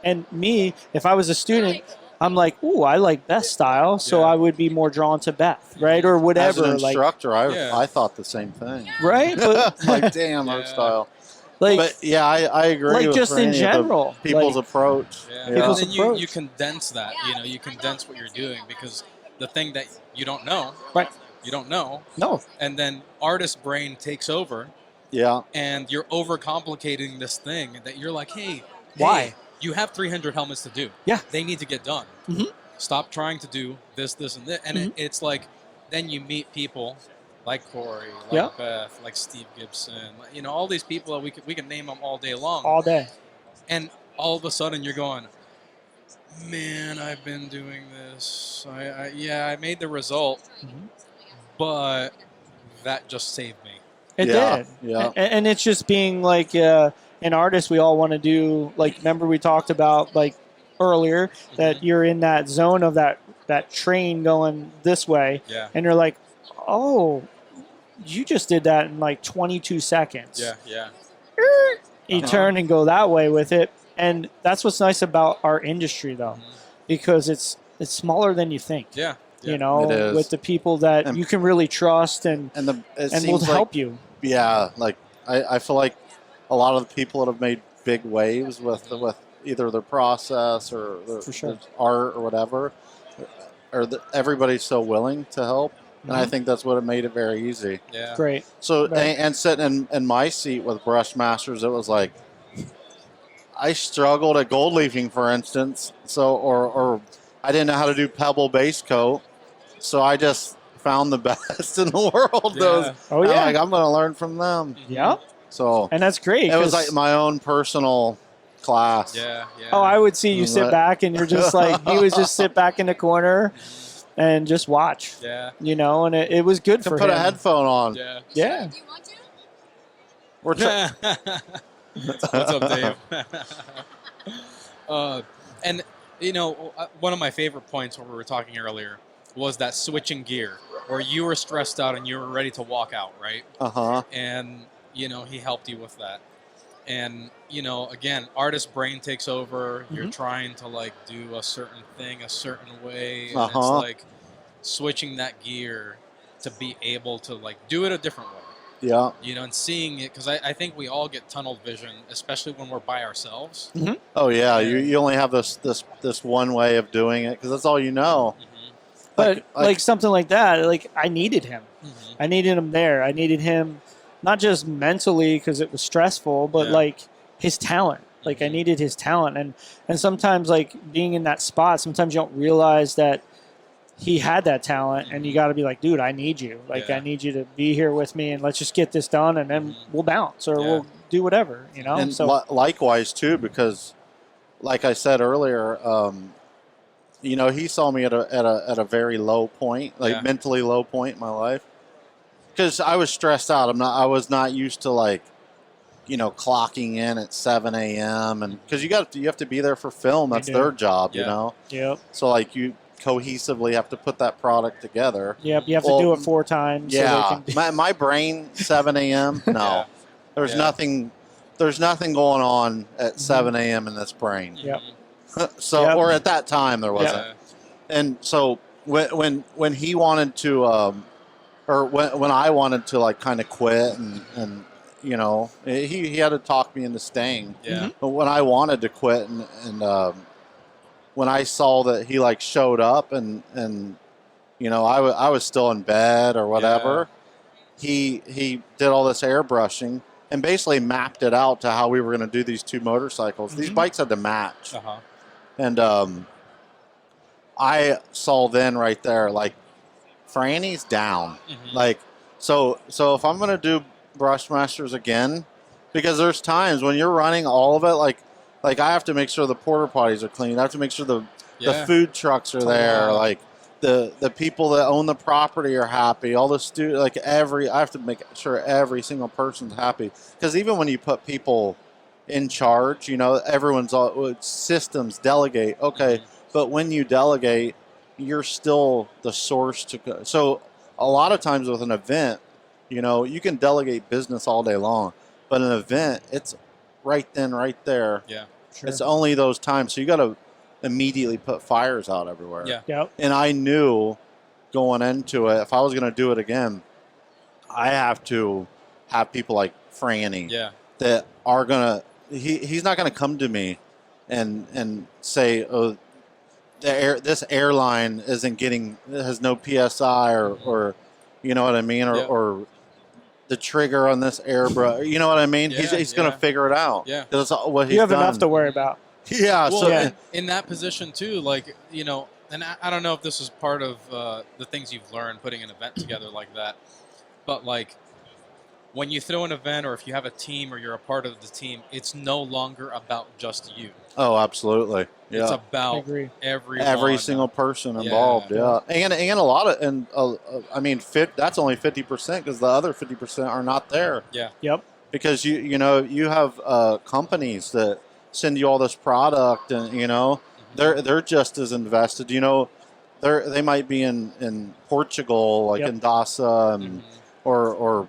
And me, if I was a student, I'm like, ooh, I like Beth's style, so I would be more drawn to Beth, right? Or whatever. As an instructor, like, I thought the same thing. Right? But, like, damn, our style. Like, but yeah, I agree. Like, with just in general, people's like, approach. Yeah. People's And then approach. you condense that. You know, you condense what you're doing, because the thing that you don't know, right? You don't know. No. And then artist brain takes over. Yeah. And you're overcomplicating this thing that you're like, hey, why? You have 300 helmets to do. Yeah. They need to get done. Mm-hmm. Stop trying to do this, and this. And it's like, then you meet people like Cory, like Beth, like Steve Gibson, you know, all these people that we can name them all day long. All day. And all of a sudden you're going, man, I've been doing this. I made the result, but that just saved me. It did. Yeah. And it's just being like an artist, we all want to do, like, remember we talked about, like, earlier, that you're in that zone of that train going this way. Yeah. And you're like, oh, you just did that in like 22 seconds. Yeah. You turn and go that way with it. And that's what's nice about our industry, though, because it's smaller than you think. Yeah. You know, with the people that you can really trust and will help you. Yeah, like I feel like a lot of the people that have made big waves with either their process or their art or whatever, everybody's so willing to help. And I think that's what made it very easy. Yeah. Great. So, and sitting in my seat with Brushmasters, it was like, I struggled at gold leafing, for instance. So, or I didn't know how to do pebble base coat. So I just found the best in the world. Yeah. I'm going to learn from them. Yeah. So, and that's great. It was like my own personal class. Yeah. Oh, I would see you sit back and you're just like, he was just sit back in the corner and just watch. Yeah. You know, and it was good for him. Put a headphone on. Yeah. Yeah. Do you want to? What's up, Dave? And, you know, one of my favorite points when we were talking earlier was that switching gear, where you were stressed out and you were ready to walk out, right? Uh-huh. And, you know, he helped you with that. And, you know, again, artist brain takes over. You're trying to, like, do a certain thing a certain way. And it's like switching that gear to be able to, like, do it a different way. Yeah. You know, and seeing it, because I think we all get tunnel vision, especially when we're by ourselves. Mm-hmm. Oh, yeah. You only have this one way of doing it because that's all you know. But like something like that, like, I needed him. I needed him there. I needed him not just mentally because it was stressful, but like his talent. Like, I needed his talent. And sometimes, like, being in that spot, sometimes you don't realize that he had that talent, and you got to be like, dude, I need you. Like, I need you to be here with me, and let's just get this done, and then we'll bounce or we'll do whatever, you know? And so likewise, too, because like I said earlier, you know, he saw me at a very low point, like mentally low point in my life, because I was stressed out. I was not used to, like, you know, clocking in at 7 a.m. and because you have to be there for film. That's their job, you know. Yep. So, like, you cohesively have to put that product together. Yep. You have to do it 4 times. Yeah. So they can my brain 7 a.m. No, there's nothing. There's nothing going on at 7 a.m. in this brain. Yep. So, or at that time there wasn't. And so when he wanted to, or when I wanted to, like, kind of quit and you know, he had to talk me into staying. Yeah. But when I wanted to quit and when I saw that he, like, showed up and you know, I was still in bed or whatever, he did all this airbrushing and basically mapped it out to how we were going to do these 2 motorcycles. These bikes had to match. And I saw then right there, like, Franny's down. Like, so if I'm going to do Brushmasters again, because there's times when you're running all of it, like I have to make sure the porta potties are clean. I have to make sure the food trucks are there. Like, the people that own the property are happy. All the I have to make sure every single person's happy, because even when you put people in charge, everyone's all systems delegate. Okay, but when you delegate, you're still the source to go. So a lot of times with an event, you can delegate business all day long, but an event, it's right then, right there. Yeah, Sure. It's only those times. So you got to immediately put fires out everywhere. Yeah. Yep. And I knew going into it, if I was going to do it again, I have to have people like Franny that are going to, he's not going to come to me and say, oh, this airline has no PSI or you know what I mean? Or the trigger on this airbrush, you know what I mean? Yeah, he's going to figure it out. Yeah. That's what he's You have done. enough to worry about. Yeah. Well, in that position too, like, and I don't know if this is part of the things you've learned putting an event together like that, but like when you throw an event, or if you have a team or you're a part of the team, it's no longer about just you. Oh, absolutely. Yeah. It's about every single person involved. Yeah. And a lot of, I mean, that's only 50%, because the other 50% are not there. Yeah. Yep. Because you have companies that send you all this product, and they're just as invested. They might be in Portugal, like in Dasa, and or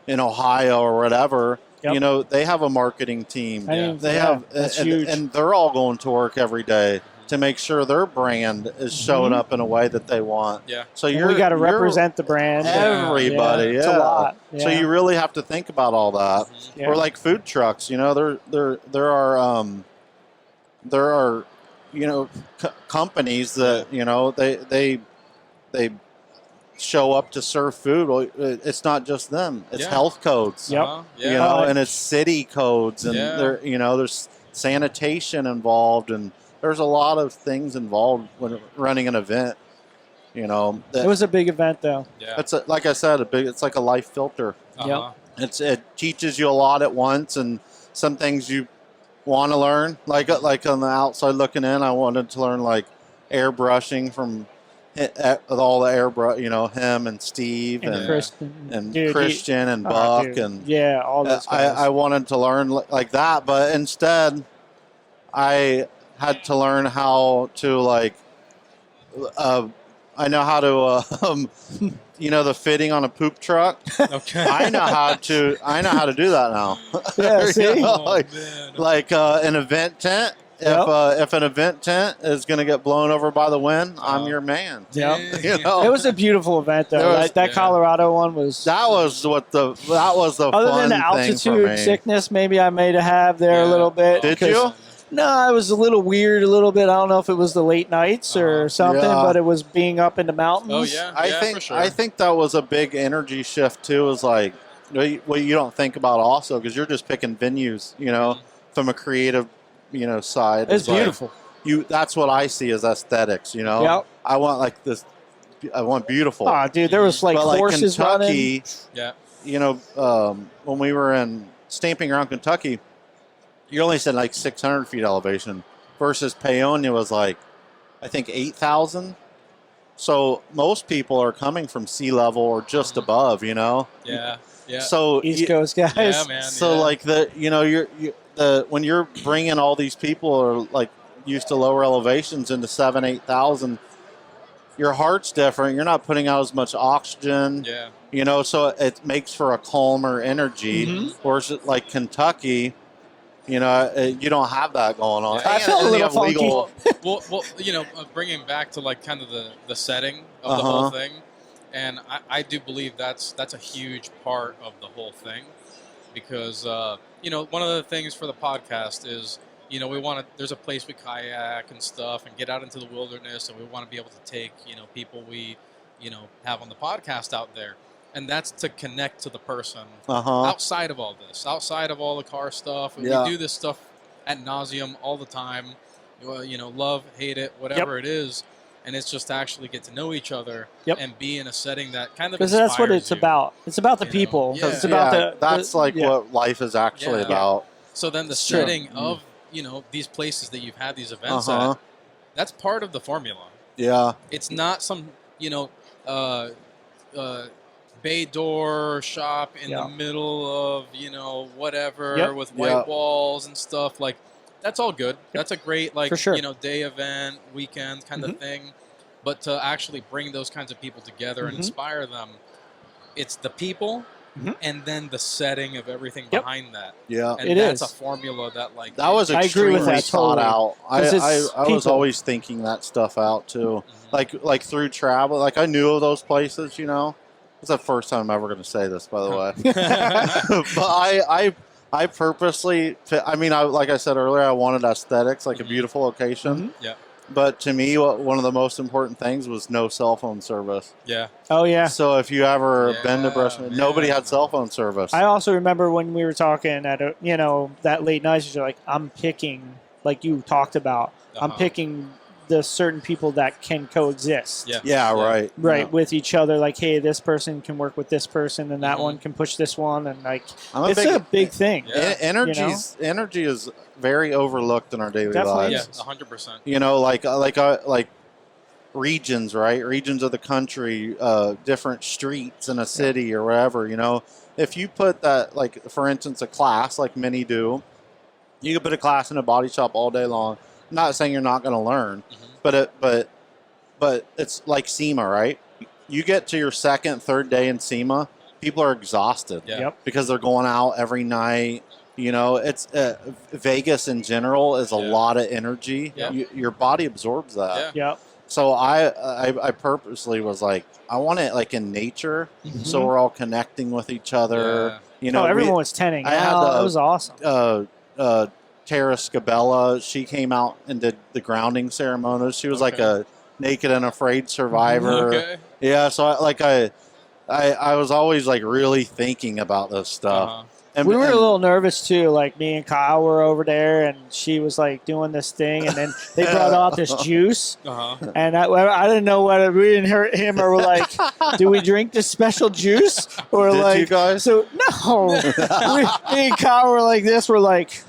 in Ohio or whatever. Yep. They have a marketing team. They have, and they're all going to work every day to make sure their brand is showing up in a way that they want. Yeah. So we got to represent the brand. Everybody. Yeah. It's a lot. Yeah. So you really have to think about all that. Yeah. Or like food trucks. There are companies that they show up to serve food. Well, it's not just them. It's health codes. Yep. And it's city codes, and there's sanitation involved, and there's a lot of things involved when running an event. It was a big event, though. Yeah. It's like I said, it's like a life filter. Uh-huh. It teaches you a lot at once, and some things you want to learn. Like on the outside looking in, I wanted to learn like airbrushing from all the airbrush, him and Steve and Christian and Buck and all those guys. I wanted to learn like that, but instead I had to learn how to I know how to the fitting on a poop truck. Okay. I know how to do that now. Yeah, see? Like an event tent. If an event tent is going to get blown over by the wind, I'm your man. Yeah, it was a beautiful event though. That Colorado one was. That was the other fun than the thing altitude for me. sickness, maybe I may have there a little bit. Did you? No, it was a little weird, a little bit. I don't know if it was the late nights or something, but it was being up in the mountains. Oh yeah, I think that was a big energy shift too. Is like what you don't think about also, because you're just picking venues, from a creative, side. It's beautiful. That's what I see as aesthetics. Yep. I want like this. I want beautiful. Oh, dude, there was like horses Kentucky, running. When we were in stamping around Kentucky, you only said like 600 feet elevation versus Paonia was like, I think 8,000. So most people are coming from sea level or just above, Yeah. So East Coast guys. Yeah, man. So like when you're bringing all these people who are like used to lower elevations into 7,000-8,000, your heart's different. You're not putting out as much oxygen. Yeah. So it makes for a calmer energy. Whereas like Kentucky, you don't have that going on. Yeah. I felt a little funky. Well, bringing back to like kind of the setting of the whole thing, and I do believe that's a huge part of the whole thing, because one of the things for the podcast is there's a place we kayak and stuff and get out into the wilderness, and we want to be able to take people we have on the podcast out there. And that's to connect to the person outside of all this, outside of all the car stuff. And we do this stuff ad nauseum all the time. Love, hate it, whatever it is. And it's just to actually get to know each other and be in a setting that kind of because that's what it's about. It's about the people. Yeah. It's about that's what life is actually about. So then the setting of these places that you've had these events at, that's part of the formula. Yeah. It's not some you know, bay door shop in the middle of, you know, whatever with white walls and stuff. Like, that's all good. That's a great, like, you know, day event, weekend kind of thing. But to actually bring those kinds of people together and inspire them, it's the people and then the setting of everything behind that. Yeah, and that's a formula that, like, that was extremely thought out. I was always thinking that stuff out too. Like through travel, like I knew of those places. You know, it's the first time I'm ever going to say this, by the way. But I purposely, I mean, like I said earlier, I wanted aesthetics, like a beautiful location. Yeah. But to me, one of the most important things was no cell phone service. Yeah. Oh, yeah. So if you ever been to Brushman, nobody had cell phone service. I also remember when we were talking at, you know, that late night, you're like, I'm picking, like you talked about, I'm picking the certain people that can coexist. Right. With each other. Like, hey, this person can work with this person, and that one can push this one, and like, it's a big thing. Energy is very overlooked in our daily lives. Yeah, 100%. You know, like regions, right? Regions of the country, different streets in a city or wherever. You know, if you put that, like, for instance, a class like many do, you can put a class in a body shop all day long. I'm not saying you're not going to learn, but it's like SEMA, right? You get to your second, third day in SEMA, people are exhausted because they're going out every night. You know, it's Vegas in general is a lot of energy. Your body absorbs that. So I purposely was like, I want it like in nature, so we're all connecting with each other. You know, everyone was tenning. It was awesome. Tara Scabella, she came out and did the grounding ceremonies. She was like a naked and afraid survivor. Yeah, so I was always like really thinking about this stuff. And we were a little nervous too. Like, me and Kyle were over there, and she was like doing this thing, and then they brought out this juice, and I didn't know whether we didn't hear him or we're like, do we drink this special juice or Did like you guys? So no, me and Kyle were like this. We're like.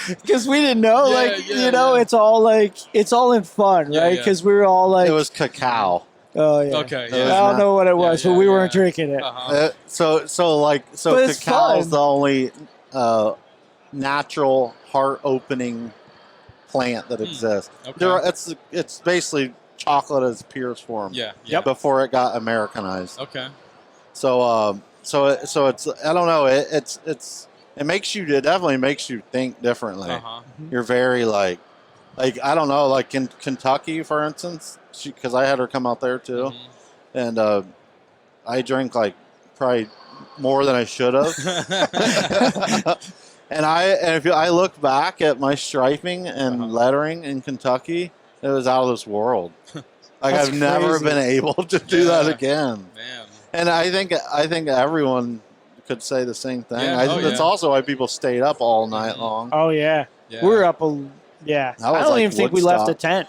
Because we didn't know, it's all like, it's all in fun, right? Because we were all like, it was cacao. Oh yeah. Okay. I don't know what it was, but we weren't drinking it. So cacao is the only natural heart-opening plant that exists. It's basically chocolate as purest form. Before it got Americanized. Okay. So it's, I don't know, it definitely makes you think differently. You're very like I don't know, like in Kentucky, for instance, because I had her come out there too, and I drank like probably more than I should have. and if I look back at my striping and lettering in Kentucky, it was out of this world. Like, I've never been able to do that again. Man. And I think everyone could say the same thing. That's also why people stayed up all night long. Oh yeah. We were up. I don't even think we left the tent.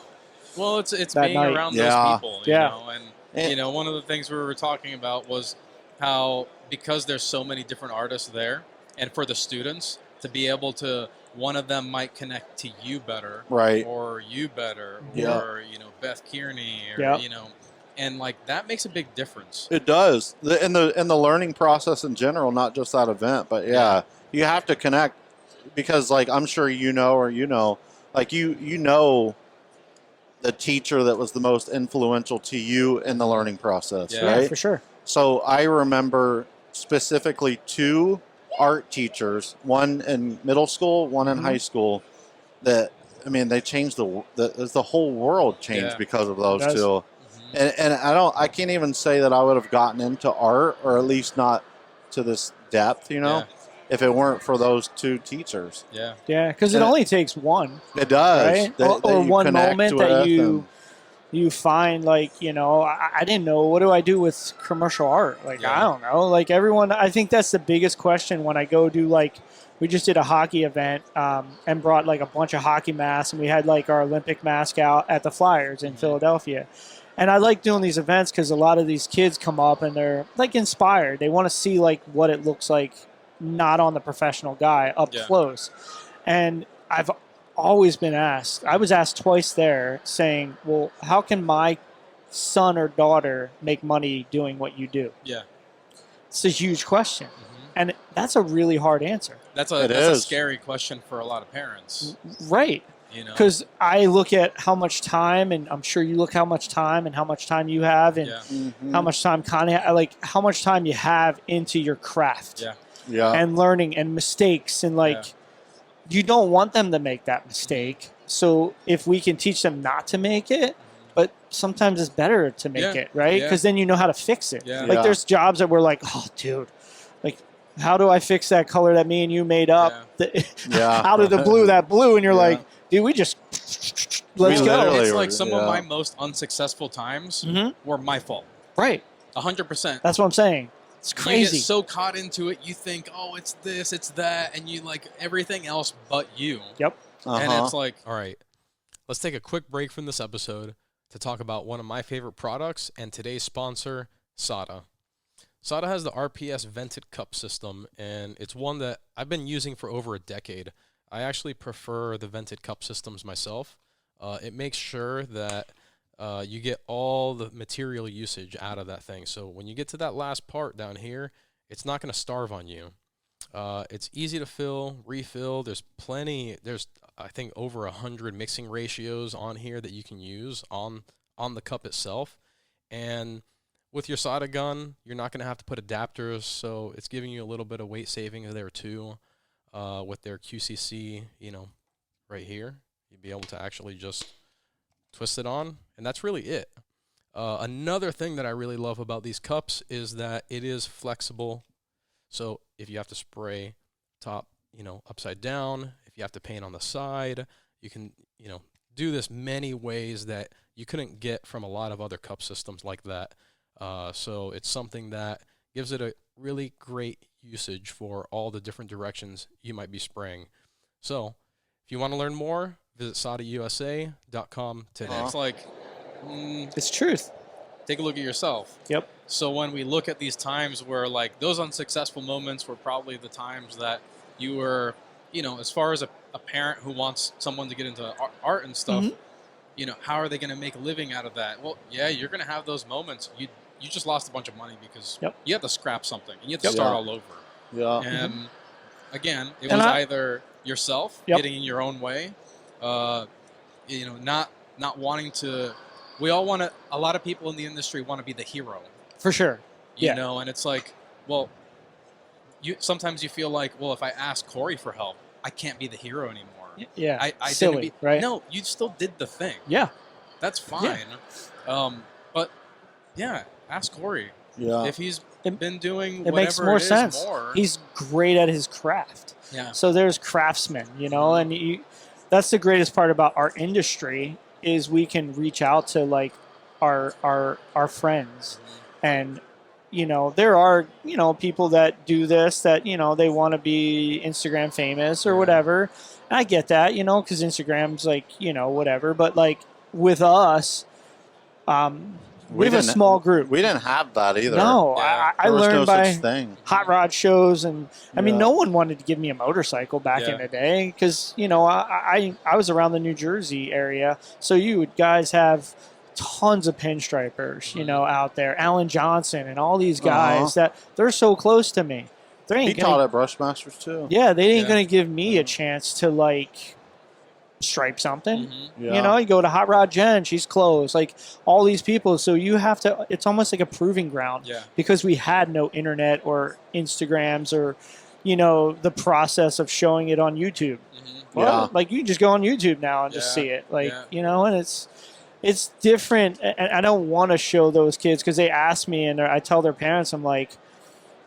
Well, it's being night. Around those people, you know, and you know, one of the things we were talking about was how, because there's so many different artists there, and for the students to be able to, one of them might connect to you better, right, or you better, or you know, Beth Kearney, or you know. And like, that makes a big difference. It does. In the learning process in general, not just that event, but you have to connect, because like, I'm sure you know, like you know the teacher that was the most influential to you in the learning process, right? Yeah, for sure. So I remember specifically 2 art teachers, one in middle school, one in high school, that, I mean, they changed the whole world changed because of those 2. And I can't even say that I would have gotten into art, or at least not to this depth, you know, if it weren't for those 2 teachers. Yeah, because it only takes one. It does. Right? Or one moment that you find, like, you know, I didn't know, what do I do with commercial art? Like, I don't know. Like, everyone, I think that's the biggest question when I go do, like, we just did a hockey event and brought like a bunch of hockey masks, and we had like our Olympic mask out at the Flyers in Philadelphia. And I like doing these events because a lot of these kids come up and they're like inspired. They want to see like what it looks like, not on the professional guy, up close. And I've always been asked. I was asked twice there saying, well, how can my son or daughter make money doing what you do? Yeah. It's a huge question. And that's a really hard answer. That's a scary question for a lot of parents. Right. You know, because I look at how much time, and I'm sure you look how much time and how much time you have, and how much time how much time you have into your craft, and learning and mistakes, and you don't want them to make that mistake. So if we can teach them not to make it, but sometimes it's better to make it, right? Because then you know how to fix it. Like there's jobs that we're like, oh, dude, like how do I fix that color that me and you made up out of the blue, and you're like, dude, we just let's go. It's like some of my most unsuccessful times were my fault. Right. 100%. That's what I'm saying. It's crazy. You get so caught into it, you think, oh, it's this, it's that, and you like everything else but you. Yep. And it's like, all right, let's take a quick break from this episode to talk about one of my favorite products and today's sponsor, Sada. Sada has the RPS vented cup system, and it's one that I've been using for over a decade. I actually prefer the vented cup systems myself. It makes sure that you get all the material usage out of that thing. So when you get to that last part down here, it's not going to starve on you. It's easy to fill, refill. There's I think over 100 mixing ratios on here that you can use on the cup itself. And with your Sada gun, you're not going to have to put adapters, so it's giving you a little bit of weight saving there too. With their QCC, right here, you'd be able to actually just twist it on, and that's really it. Another thing that I really love about these cups is that it is flexible. So if you have to spray top, upside down, if you have to paint on the side, you can, do this many ways that you couldn't get from a lot of other cup systems like that. So it's something that gives it a really great usage for all the different directions you might be spraying. So if you want to learn more, visit sadausa.com today. It's like, it's truth. Take a look at yourself. Yep. So when we look at these times where like those unsuccessful moments were probably the times that you were, as far as a parent who wants someone to get into art and stuff, how are they going to make a living out of that? Well, yeah, you're going to have those moments. You just lost a bunch of money because you have to scrap something and you have to start all over. Yeah. And again, it was either yourself getting in your own way, not wanting to. We all want to. A lot of people in the industry want to be the hero. For sure. You know, and it's like, well, sometimes you feel like, well, if I ask Cory for help, I can't be the hero anymore. Yeah. I silly, didn't right? No, you still did the thing. Yeah. That's fine. Yeah. But yeah. Ask Cory. Yeah. If he's been doing it makes more sense. He's great at his craft. Yeah. So there's craftsmen, and that's the greatest part about our industry is we can reach out to like our friends, and there are people that do this that they want to be Instagram famous or whatever. And I get that, because Instagram's like whatever, but like with us, we have a small group. We didn't have that either. No, I learned by hot rod shows, and I mean, no one wanted to give me a motorcycle back in the day because I was around the New Jersey area, so you would guys have tons of pinstripers, out there, Alan Johnson and all these guys that they're so close to me. He taught at Brushmasters too. Yeah, they ain't gonna give me a chance to like stripe something. You go to Hot Rod Jen, she's close, like all these people, so you have to, it's almost like a proving ground because we had no internet or Instagrams or the process of showing it on YouTube. Like you just go on YouTube now and just see it, like and it's different, and I don't want to show those kids because they ask me and I tell their parents, I'm like,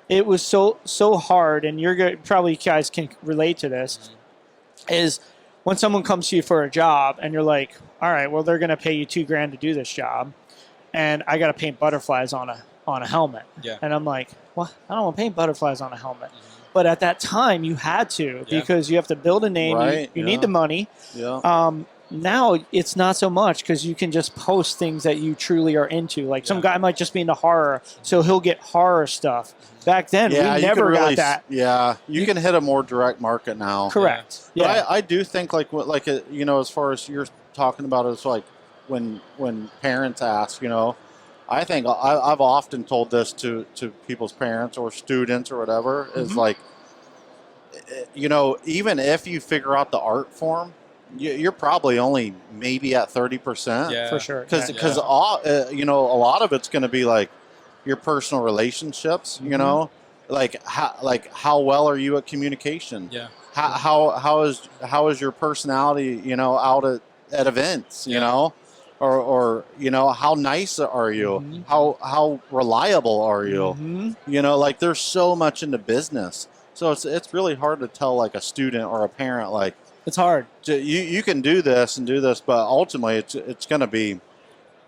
it was so hard, and probably you guys can relate to this, is when someone comes to you for a job and you're like, all right, well, they're going to pay you $2,000 to do this job, and I got to paint butterflies on a helmet. Yeah. And I'm like, well, I don't want to paint butterflies on a helmet. But at that time, you had to because you have to build a name. Right. You need the money. Yeah. Now it's not so much because you can just post things that you truly are into. Like some guy might just be into horror, so he'll get horror stuff. Back then, we never got that. Yeah, you can hit a more direct market now. Correct. Yeah. But I do think like as far as you're talking about, it's like when parents ask, I think I've often told this to people's parents or students or whatever, is like, even if you figure out the art form, you're probably only maybe at 30%. For sure. Because a lot of it's going to be like your personal relationships. Like how well are you at communication? Yeah. How is your personality? Out at events. Or how nice are you? How reliable are you? Like there's so much into business. So it's really hard to tell like a student or a parent like it's hard. You can do this and do this, but ultimately it's going to be.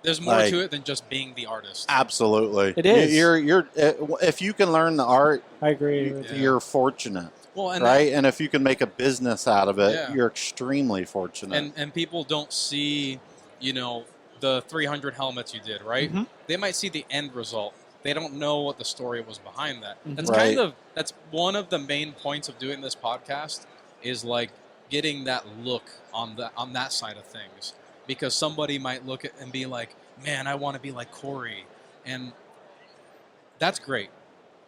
There's more to it than just being the artist. Absolutely, it is. You're if you can learn the art, I agree with you. You're fortunate. Well, and if you can make a business out of it, you're extremely fortunate. And people don't see, the 300 helmets you did, right? They might see the end result. They don't know what the story was behind that. That's that's one of the main points of doing this podcast is like getting that look on that side of things, because somebody might look at and be like, man, I want to be like Cory, and that's great.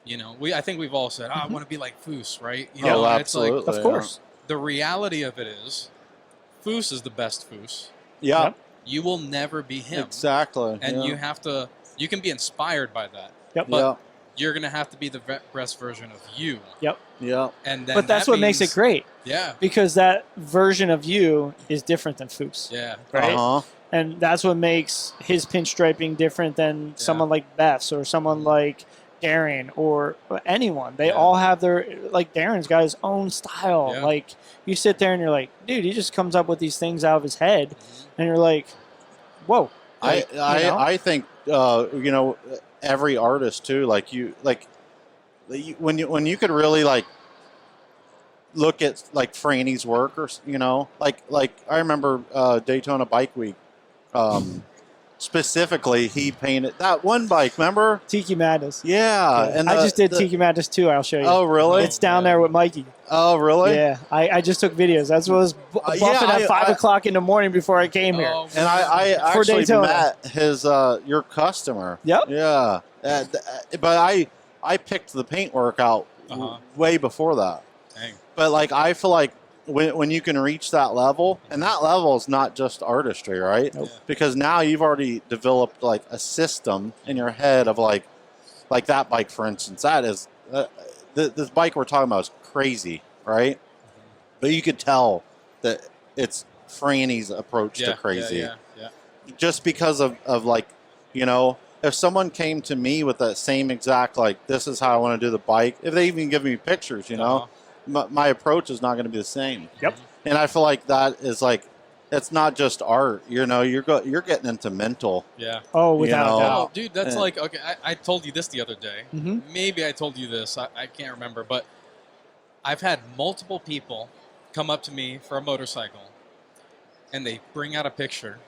I think we've all said, I want to be like Foose, right? Absolutely. It's like, of course. The reality of it is, Foose is the best Foose. Yeah. Yep. You will never be him. Exactly. And you can be inspired by that. Yep. But you're going to have to be the best version of you. Yep. Yeah. And then but that's what makes it great. Yeah. Because that version of you is different than Foose. Yeah. Right? And that's what makes his pinstriping different than someone like Beth's or someone like Darren or anyone. They all have like Darren's got his own style. Yeah. Like you sit there and you're like, dude, he just comes up with these things out of his head, and you're like, whoa. Like, I think every artist too, when you could really like look at like Franny's work, or like I remember Daytona Bike Week. Specifically, he painted that one bike. Remember Tiki Madness? Yeah, and I just did Tiki Madness too. I'll show you. Oh, really? It's down there with Mikey. Oh, really? Yeah, I just took videos. That's what I was buffing at 5 o'clock in the morning before I came here. And I actually met his your customer. Yep. Yeah, but I picked the paintwork out way before that. Dang. But like I feel like when you can reach that level, and that level is not just artistry, right? Nope. Because now you've already developed like a system in your head of like that bike, for instance. That is this bike we're talking about is crazy, right? But you could tell that it's Franny's approach to crazy. Yeah. Just because of like, if someone came to me with that same exact like, this is how I want to do the bike, if they even give me pictures, my approach is not going to be the same. Yep. And I feel like that is like, it's not just art. You're getting into mental. Yeah. Oh, without a doubt. Oh, dude, that's like, okay, I told you this the other day. Maybe I told you this. I can't remember. But I've had multiple people come up to me for a motorcycle, and they bring out a picture.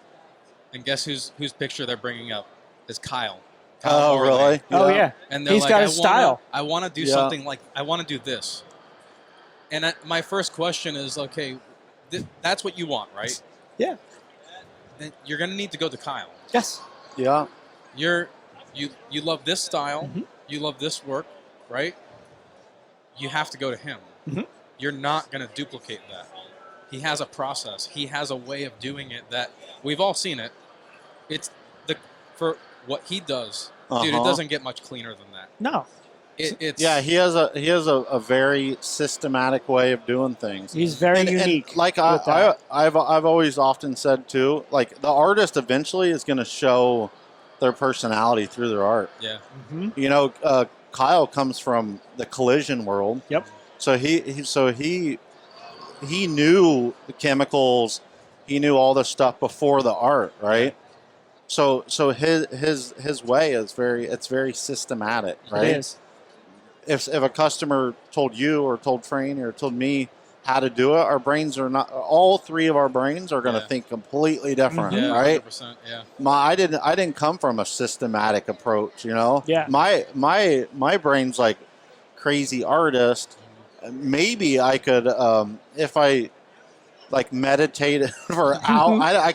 And guess whose picture they're bringing up is Kyle. Oh, really? Yeah. Oh, yeah. And they're he's got his style. I want to do something like, I want to do this. And my first question is, okay, that's what you want, right? Yeah. Then you're going to need to go to Kyle. Yes. Yeah. You love this style. You love this work, right? You have to go to him. You're not going to duplicate that. He has a process. He has a way of doing it that we've all seen it. It's for what he does, dude. It doesn't get much cleaner than that. No. He has a very systematic way of doing things. He's very unique. And like I've always often said too, like the artist eventually is going to show their personality through their art. Yeah. Kyle comes from the collision world. Yep. So he knew the chemicals, he knew all this stuff before the art, right? So his way is very systematic, right? It is. If a customer told you or told Franny or told me, how to do it. Our brains are not, all three of our brains are going to think completely different, right? 100%, yeah. I didn't come from a systematic approach, you know? Yeah. My brain's like crazy artist. Maybe I could, if I like meditated for I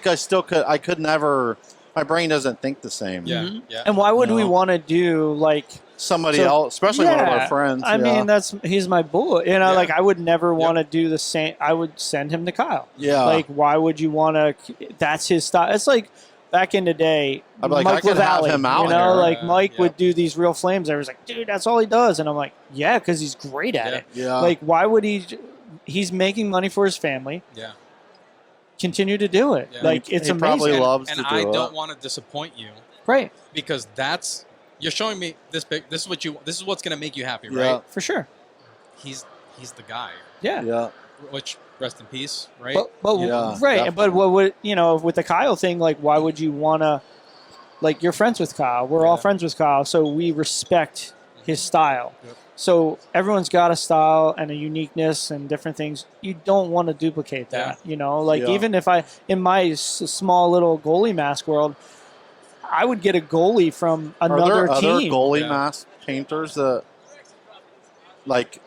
could never, my brain doesn't think the same. Yeah, yeah. And why would we want to do like somebody else, especially one of our friends? I mean, he's my bullet. You know, like I would never want to do the same. I would send him to Kyle. Yeah. Like, why would you want to? That's his style. It's like back in the day, I'd be like, Mike I could have LaValle, him out you know, here. like Mike would do these real flames. I was like, dude, that's all he does. And I'm like, yeah, because he's great at it. Yeah. Like, why would he? He's making money for his family. Yeah. Continue to do it. Yeah. Like, it's he amazing. probably loves and to do I it. don't want to disappoint you, Right. because you're showing me this big. This is what's going to make you happy, Yeah. right? For sure. He's the guy. Yeah. Yeah. Which, rest in peace, right? But Yeah, right. definitely. But what would, you know, with the Kyle thing, like, why would you want to, like, you're friends with Kyle. We're all friends with Kyle. So we respect his style. Yep. So everyone's got a style and a uniqueness and different things. You don't want to duplicate that, you know? Like, even if in my small little goalie mask world, I would get a goalie from another Are there team. other goalie mask painters that, like,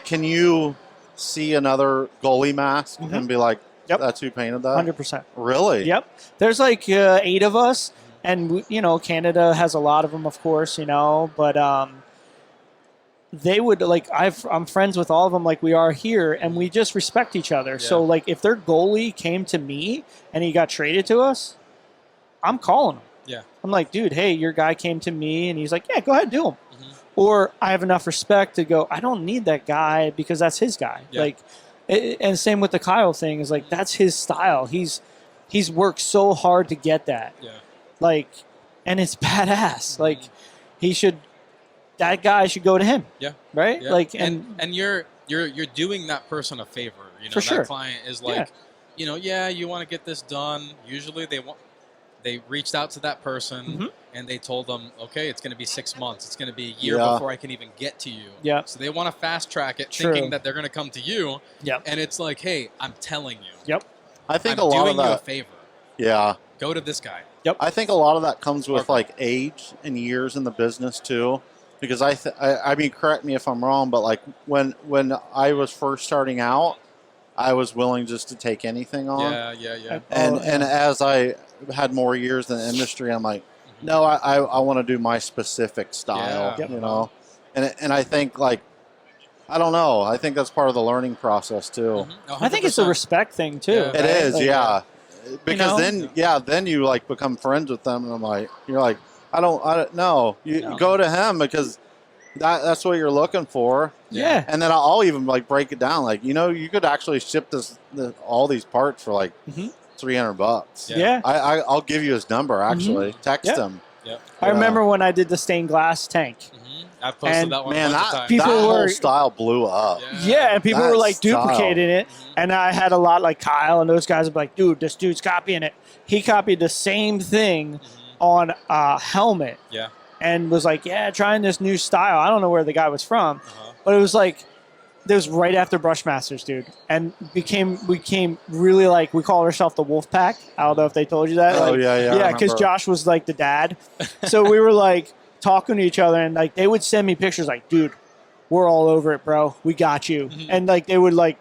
can you see another goalie mask and be like, that's who painted that? 100%. Really? Yep. There's like 8 of us, and you know, Canada has a lot of them, of course, you know, but they would like I'm friends with all of them, like we are here, and we just respect each other. So like, if their goalie came to me and he got traded to us, I'm calling him. Yeah. I'm like, dude, hey, your guy came to me, and he's like, yeah, go ahead, do him. Or I have enough respect to go, I don't need that guy because that's his guy. Yeah. Like, and same with the Kyle thing is like, that's his style. He's worked so hard to get that. Yeah. Like, and it's badass. Like, that guy should go to him. Yeah. Right. Yeah. Like, and you're doing that person a favor. You know, For sure. that client is like, you know, you want to get this done. Usually they reached out to that person and they told them, okay, it's going to be 6 months. It's going to be a year before I can even get to you. Yeah. So they want to fast track it, True. thinking that they're going to come to you. Yep. And it's like, hey, I'm telling you. Yep. I think I'm a lot doing of you a that. favor. Yeah. Go to this guy. Yep. I think a lot of that comes with like age and years in the business too, because I mean, correct me if I'm wrong, but like when I was first starting out, I was willing just to take anything on. Yeah. And as I had more years in the industry, I'm like, no, I want to do my specific style, you know. And I think like, I don't know. I think that's part of the learning process too. I think it's a respect thing too. Yeah. It is, Like, because you know? then you like become friends with them, and I'm like, you're like, I don't know. You go to him because that's what you're looking for. Yeah. And then I'll even like break it down, like, you know, you could actually ship all these parts for like $300. Yeah. I'll give you his number actually. Text him. Yep. I remember when I did the stained glass tank. I posted that one Man, a bunch of times. people that whole were- style blew up. Yeah, and people That were like style. duplicating it, and I had a lot like Kyle and those guys would be like, "Dude, this dude's copying it." He copied the same thing on a helmet, and was like, "Yeah, trying this new style." I don't know where the guy was from, but it was like, it was right after Brushmasters, dude, and we became really like, we call ourselves the Wolf Pack. I don't know if they told you that. Oh, Like, yeah, I yeah, because remember. Josh was like the dad, so we were like talking to each other, and like they would send me pictures like, dude, we're all over it, bro. We got you. And like they would like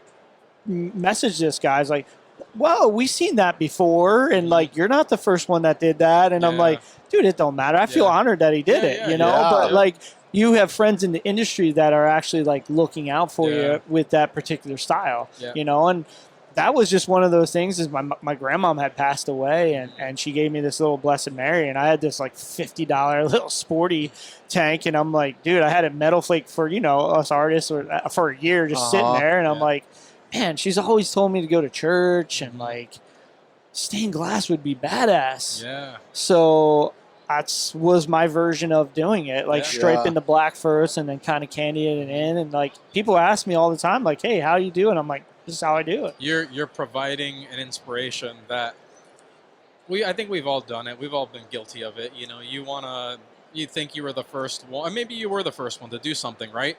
message this guy's like, whoa, we seen that before, and like you're not the first one that did that. And I'm like, dude, it don't matter. I feel honored that he did it, you know. But like, you have friends in the industry that are actually like looking out for you with that particular style, you know. And that was just one of those things. Is my grandmom had passed away, and she gave me this little Blessed Mary, and I had this like $50 little sporty tank, and I'm like, dude, I had it metal flake for, you know, us artists for a year just sitting there, and I'm like, man, she's always told me to go to church, and like stained glass would be badass. Yeah. So that was my version of doing it, like striping the black first, and then kind of candying it in, and like people ask me all the time, like, hey, how you do it? I'm like, this is how I do it. You're providing an inspiration that I think we've all done it. We've all been guilty of it. You know, you think you were the first one, and maybe you were the first one to do something, right?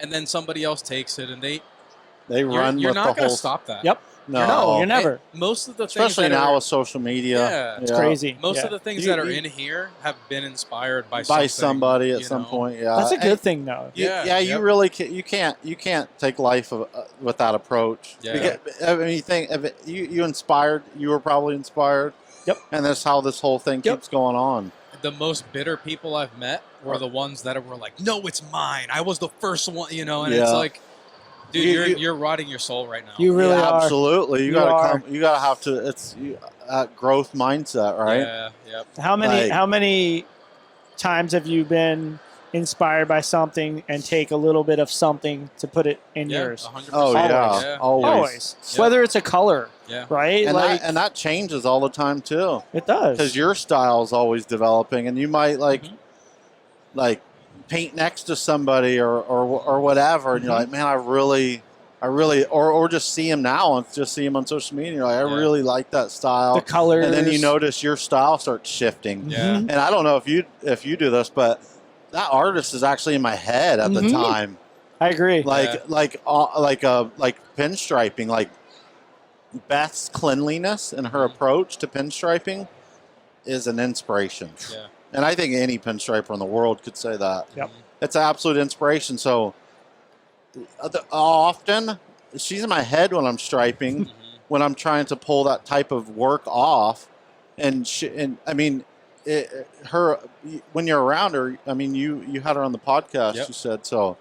And then somebody else takes it and They run You're with not the going to whole. stop that. Yep. No, you're never. Most of the things especially that now are, with social media. Yeah, It's crazy. most of the things that are in here have been inspired by somebody at you some know. point. Yeah, That's a good thing, though. Yeah, You really can't, you can't take life with that approach. Yeah. I mean, you think if you inspired, you were probably inspired. Yep. And that's how this whole thing keeps going on. The most bitter people I've met were the ones that were like, "No, it's mine. I was the first one," you know. And it's like, dude, you're rotting your soul right now. You really are. Absolutely. You gotta have to. It's growth mindset, right? Yeah. Yep. How many times have you been inspired by something and take a little bit of something to put it in yours? 100%. Oh yeah, always. Yep. Whether it's a color, right? And that changes all the time too. It does, because your style is always developing, and you might like paint next to somebody or whatever, and you're like, man, I really, or just see him now and just see him on social media. And you're like, I really like that style, the colors, and then you notice your style starts shifting. Yeah. And I don't know if you do this, but that artist is actually in my head at the time. I agree. Like pinstriping, like Beth's cleanliness and her approach to pinstriping is an inspiration. Yeah. And I think any pinstriper in the world could say that. Yep. It's an absolute inspiration. So often she's in my head when I'm striping, when I'm trying to pull that type of work off. And I mean, when you're around her, I mean, you had her on the podcast, you said, so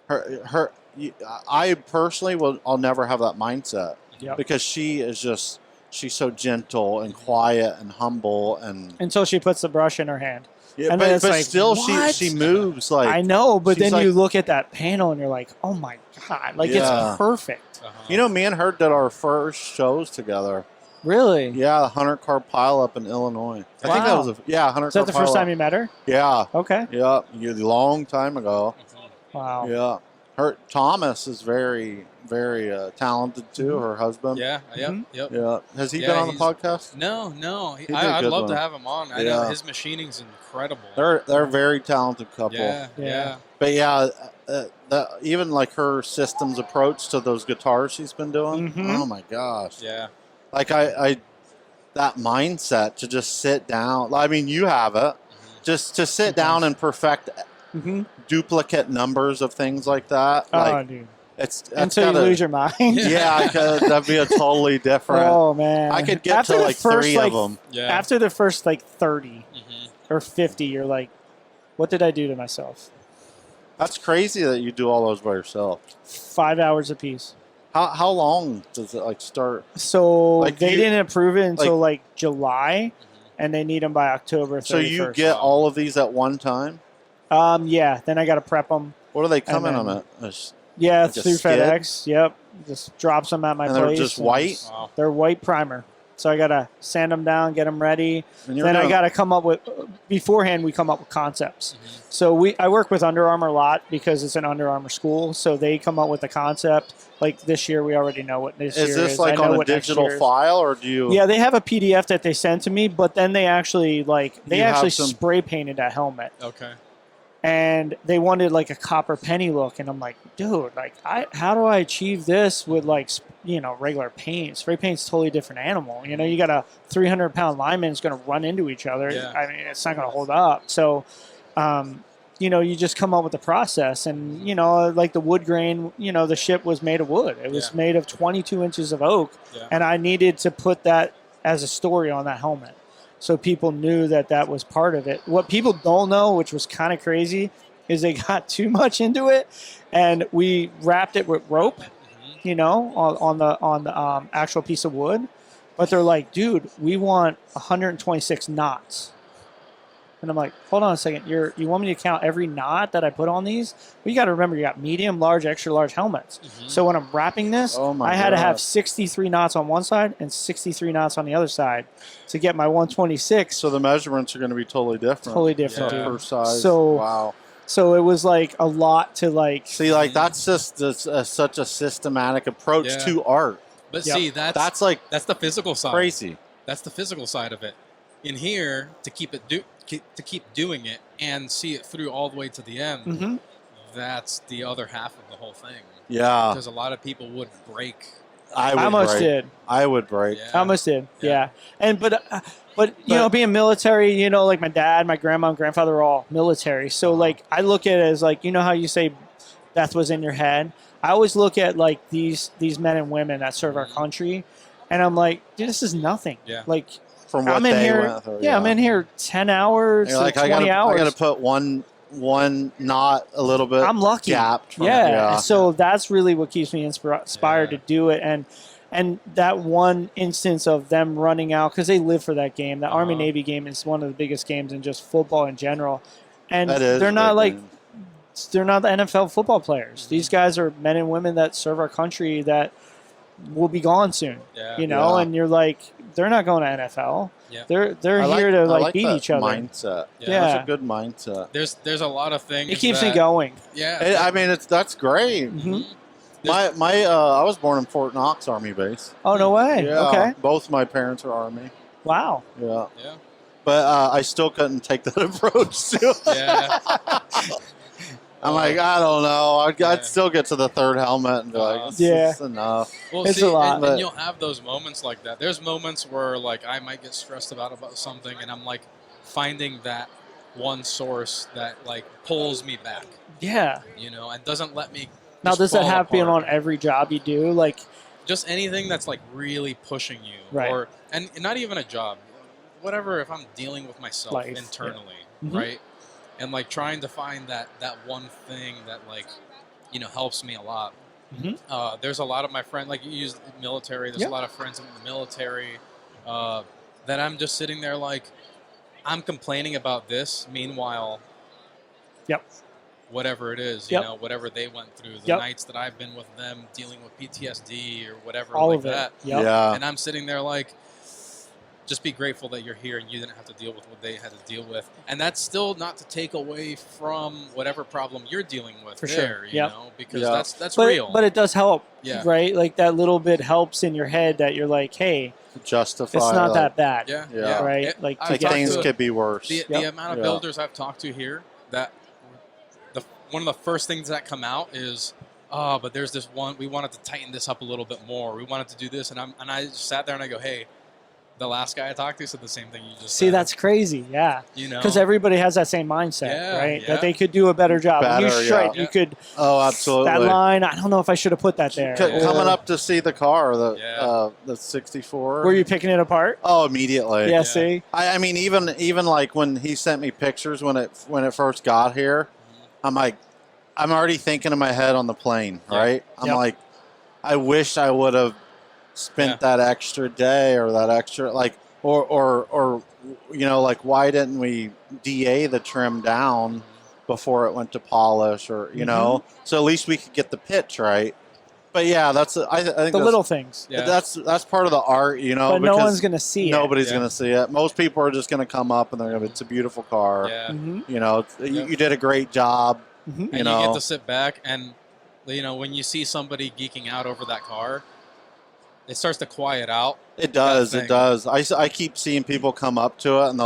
I personally I'll never have that mindset because she's so gentle and quiet and humble until she puts the brush in her hand. Yeah, and but like, still what? she moves like, I know, but then like, you look at that panel and you're like, oh my God, like it's perfect. You know, me and her did our first shows together. Really? Yeah, the 100-car pileup in Illinois. I think that was 100-car pileup. Is that the first time you met her? Yeah. Okay. Yeah, a long time ago. Wow. Yeah. Thomas is very, very talented too. Her husband. Yeah. Yep. Yeah. Has he been on the podcast? No. I'd love to have him on. I know his machining's incredible. They're a very talented couple. Yeah. But even like her systems approach to those guitars she's been doing. Oh my gosh. Yeah. Like I that mindset to just sit down. I mean, you have it. Just to sit down and perfect duplicate numbers of things like that. Dude. Until you lose your mind. Yeah, that'd be a totally different. Oh man, I could get to like three of them. Yeah. After the first 30 or 50, you're like, what did I do to myself? That's crazy that you do all those by yourself. 5 hours a piece. How long does it start? So they didn't approve it until July, and they need them by October 31st. So you get all of these at one time? Yeah. Then I got to prep them. What are they coming on it? Yeah, through FedEx. Yep. Just drops them at my place. They're just white? Wow. They're white primer. So I got to sand them down, get them ready. Then I got to come up with, beforehand we come up with concepts. So I work with Under Armour a lot because it's an Under Armour school. So they come up with a concept. Like this year, we already know what this year is. Is this like on a digital file or do you? Yeah, they have a PDF that they send to me, but then they actually spray painted that helmet. Okay. And they wanted like a copper penny look, and I'm like, dude, how do I achieve this with regular paint? Spray paint's totally different animal. You know, you got a 300-pound lineman is going to run into each other. Yeah. I mean, it's not going to hold up. So, you just come up with the process, and like the wood grain. The ship was made of wood. It was made of 22 inches of oak, and I needed to put that as a story on that helmet. So people knew that was part of it. What people don't know, which was kind of crazy, is they got too much into it, and we wrapped it with rope, on the actual piece of wood. But they're like, dude, we want 126 knots. And I'm like, hold on a second. You want me to count every knot that I put on these? Well, you got to remember, you got medium, large, extra large helmets. So when I'm wrapping this, I had to have 63 knots on one side and 63 knots on the other side to get my 126. So the measurements are going to be totally different. Totally different. Yeah. Per size. So, wow. So it was like a lot to See, that's just such a systematic approach to art. But see, that's the physical side. Crazy. That's the physical side of it. In here, to keep doing it and see it through all the way to the end, that's the other half of the whole thing. Yeah. Because a lot of people would break. I almost did. I would break. Yeah. I almost did. Yeah. And but you know, being military, you know, like my dad, my grandma, and grandfather are all military. So like I look at it as like, you know how you say death was in your head. I always look at like these men and women that serve our country, and I'm like, dude, this is nothing. Yeah. Like From what I'm in they here. went through, I'm in here 10 hours, like, 20 hours. I got to put one not a little bit. I'm lucky. Gapped from So that's really what keeps me inspired to do it, and that one instance of them running out because they live for that game. The Army Navy game is one of the biggest games in just football in general, and they're not like. They're not the NFL football players. These guys are men and women that serve our country that will be gone soon. Yeah. You know, and you're like, they're not going to NFL. Yeah. They're here to like beat each other. Mindset. Yeah. That's a good mindset. There's a lot of things. It keeps me going. Yeah. I mean, that's great. Mm-hmm. I was born in Fort Knox Army Base. Oh no way. Yeah. Okay. Both my parents are Army. Wow. Yeah. Yeah. But I still couldn't take that approach to it. Yeah. I'm like, I don't know. I'd still get to the third helmet and be like, this is enough. Well, it's a lot. And you'll have those moments like that. There's moments where, like, I might get stressed about something, and I'm, like, finding that one source that, like, pulls me back. Yeah. You know, and doesn't let me Now, does that happen apart. on every job you do? Like, just anything that's, like, really pushing you. Right. And not even a job. Whatever, if I'm dealing with myself Life. internally, Yeah. right? And, like, trying to find that one thing that, like, you know, helps me a lot. Mm-hmm. There's a lot of my friends, like you use the military, there's a lot of friends in the military that I'm just sitting there like, I'm complaining about this. Meanwhile, whatever it is, you know, whatever they went through, the nights that I've been with them dealing with PTSD or whatever all like of it. that. Yeah. And I'm sitting there like, just be grateful that you're here and you didn't have to deal with what they had to deal with. And that's still not to take away from whatever problem you're dealing with you know, because that's real. But it does help, right? Like that little bit helps in your head that you're like, hey, justify. It's not that bad. Yeah. Right? Like things could be worse. The amount of builders I've talked to here, that one of the first things that come out is, but there's this one, we wanted to tighten this up a little bit more. We wanted to do this. And I just sat there and I go, hey, the last guy I talked to said the same thing you just said. That's crazy, you know, because everybody has that same mindset, right? That they could do a better job. When you straight, you could. Oh, absolutely. That line, I don't know if I should have put that there. Coming up to see the car, the 64. Were you picking it apart? Oh, immediately. Yeah. See, I mean, even like when he sent me pictures when it first got here, I'm like, I'm already thinking in my head on the plane, right? I'm like, I wish I would have spent that extra day or that extra or you know, like, why didn't we DA the trim down before it went to polish, or you know, so at least we could get the pitch right. But yeah, I think the little things. That's part of the art, you know. But no one's gonna see it. Nobody's gonna see it. Most people are just gonna come up and they're gonna. It's a beautiful car. Yeah. You know, you did a great job. And you get to sit back and, you know, when you see somebody geeking out over that car, it starts to quiet out. It does. It does. I keep seeing people come up to it and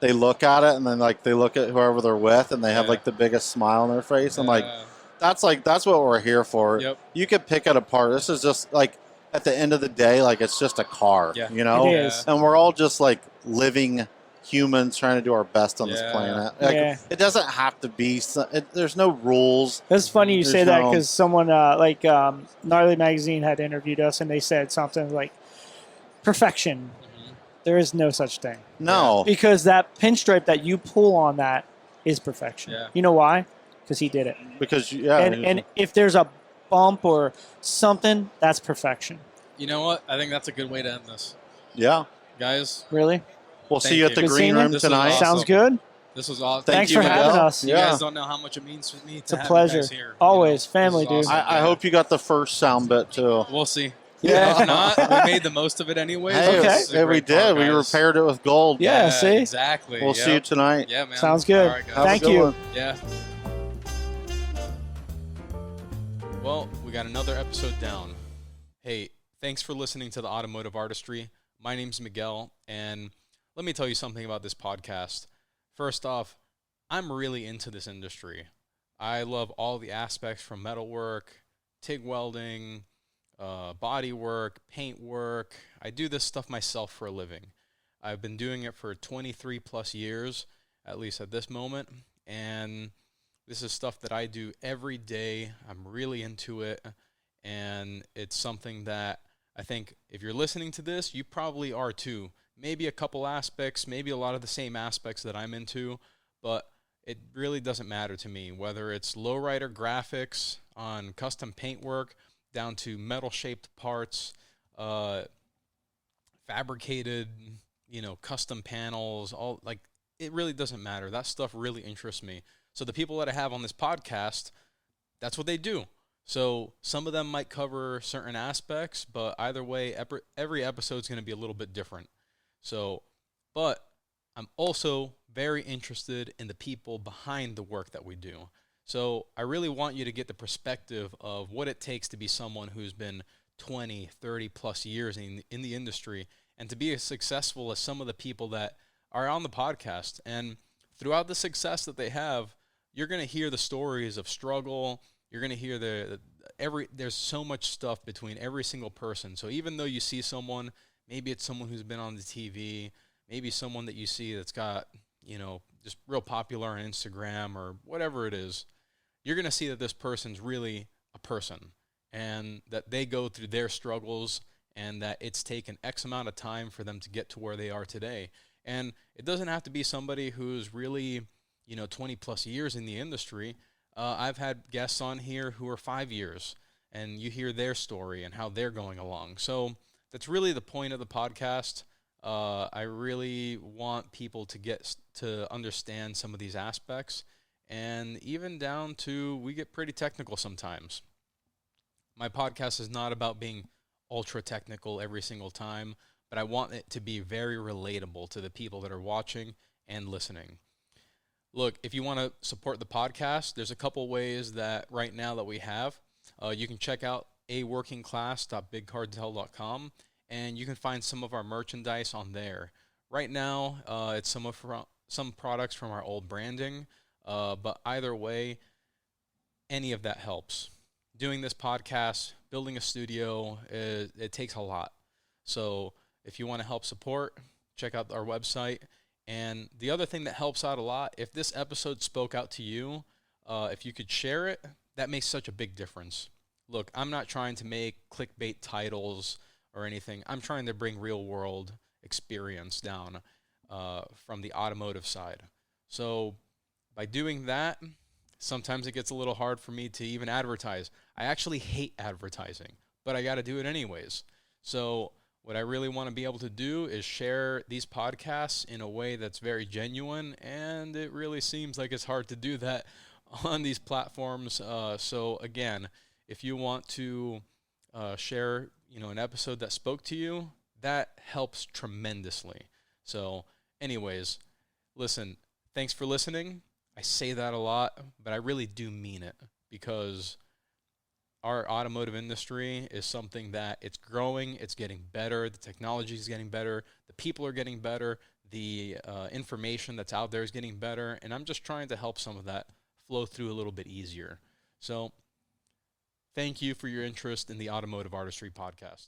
they look at it and then like they look at whoever they're with and they have like the biggest smile on their face. I'm like, that's what we're here for. Yep. You could pick it apart. This is just like, at the end of the day, like, it's just a car. You know, it is. And we're all just like living humans trying to do our best on this planet. Like, it doesn't have to be. There's no rules. That's funny you say that, because someone Gnarly Magazine had interviewed us and they said something like perfection. There is no such thing. No, because that pinstripe that you pull on that is perfection. You know why? Because he did it. Because and if there's a bump or something, that's perfection. You know what? I think that's a good way to end this. Yeah, guys. Really? We'll see you at the green room tonight. Awesome. Sounds good. This was awesome. Thanks for having us. You guys don't know how much it means to me. It's a pleasure. Here. Always. Family, dude. Awesome. I hope you got the first sound bit too. We'll see. Yeah. If not, we made the most of it anyway. Hey, we did. We repaired it with gold. Yeah, see? Exactly. We'll see you tonight. Yeah, man. Sounds good. All right, guys. Thank you. One. Yeah. Well, we got another episode down. Hey, thanks for listening to the Automotive Artistry. My name's Miguel, and let me tell you something about this podcast. First off, I'm really into this industry. I love all the aspects from metalwork, TIG welding, body work, paint work. I do this stuff myself for a living. I've been doing it for 23 plus years, at least at this moment, and this is stuff that I do every day. I'm really into it, and it's something that I think if you're listening to this, you probably are too. Maybe a couple aspects, maybe a lot of the same aspects that I'm into, but it really doesn't matter to me, whether it's lowrider graphics on custom paintwork down to metal-shaped parts, fabricated, custom panels, all like it really doesn't matter. That stuff really interests me. So the people that I have on this podcast, that's what they do. So some of them might cover certain aspects, but either way, every episode is going to be a little bit different. So, but I'm also very interested in the people behind the work that we do. So I really want you to get the perspective of what it takes to be someone who's been 20, 30 plus years in the industry and to be as successful as some of the people that are on the podcast. And throughout the success that they have, you're going to hear the stories of struggle. You're going to hear there's so much stuff between every single person. So even though you see someone, maybe it's someone who's been on the TV, maybe someone that you see that's got, just real popular on Instagram or whatever it is, you're going to see that this person's really a person and that they go through their struggles and that it's taken X amount of time for them to get to where they are today. And it doesn't have to be somebody who's really, 20 plus years in the industry. I've had guests on here who are 5 years, and you hear their story and how they're going along. So that's really the point of the podcast. I really want people to get to understand some of these aspects, and even down to we get pretty technical sometimes. My podcast is not about being ultra technical every single time, but I want it to be very relatable to the people that are watching and listening. Look, if you want to support the podcast, there's a couple ways that right now that we have. You can check out aworkingclass.bigcartel.com, and you can find some of our merchandise on there. Right now, it's some products from our old branding, but either way, any of that helps. Doing this podcast, building a studio, it takes a lot. So if you want to help support, check out our website. And the other thing that helps out a lot, if this episode spoke out to you, if you could share it, that makes such a big difference. Look, I'm not trying to make clickbait titles or anything. I'm trying to bring real world experience down from the automotive side. So by doing that, sometimes it gets a little hard for me to even advertise. I actually hate advertising, but I got to do it anyways. So what I really want to be able to do is share these podcasts in a way that's very genuine, and it really seems like it's hard to do that on these platforms. So again, if you want to share, an episode that spoke to you, that helps tremendously. So anyways, listen, thanks for listening. I say that a lot, but I really do mean it because our automotive industry is something that it's growing, it's getting better, the technology is getting better, the people are getting better, the information that's out there is getting better, and I'm just trying to help some of that flow through a little bit easier. So thank you for your interest in the Automotive Artistry Podcast.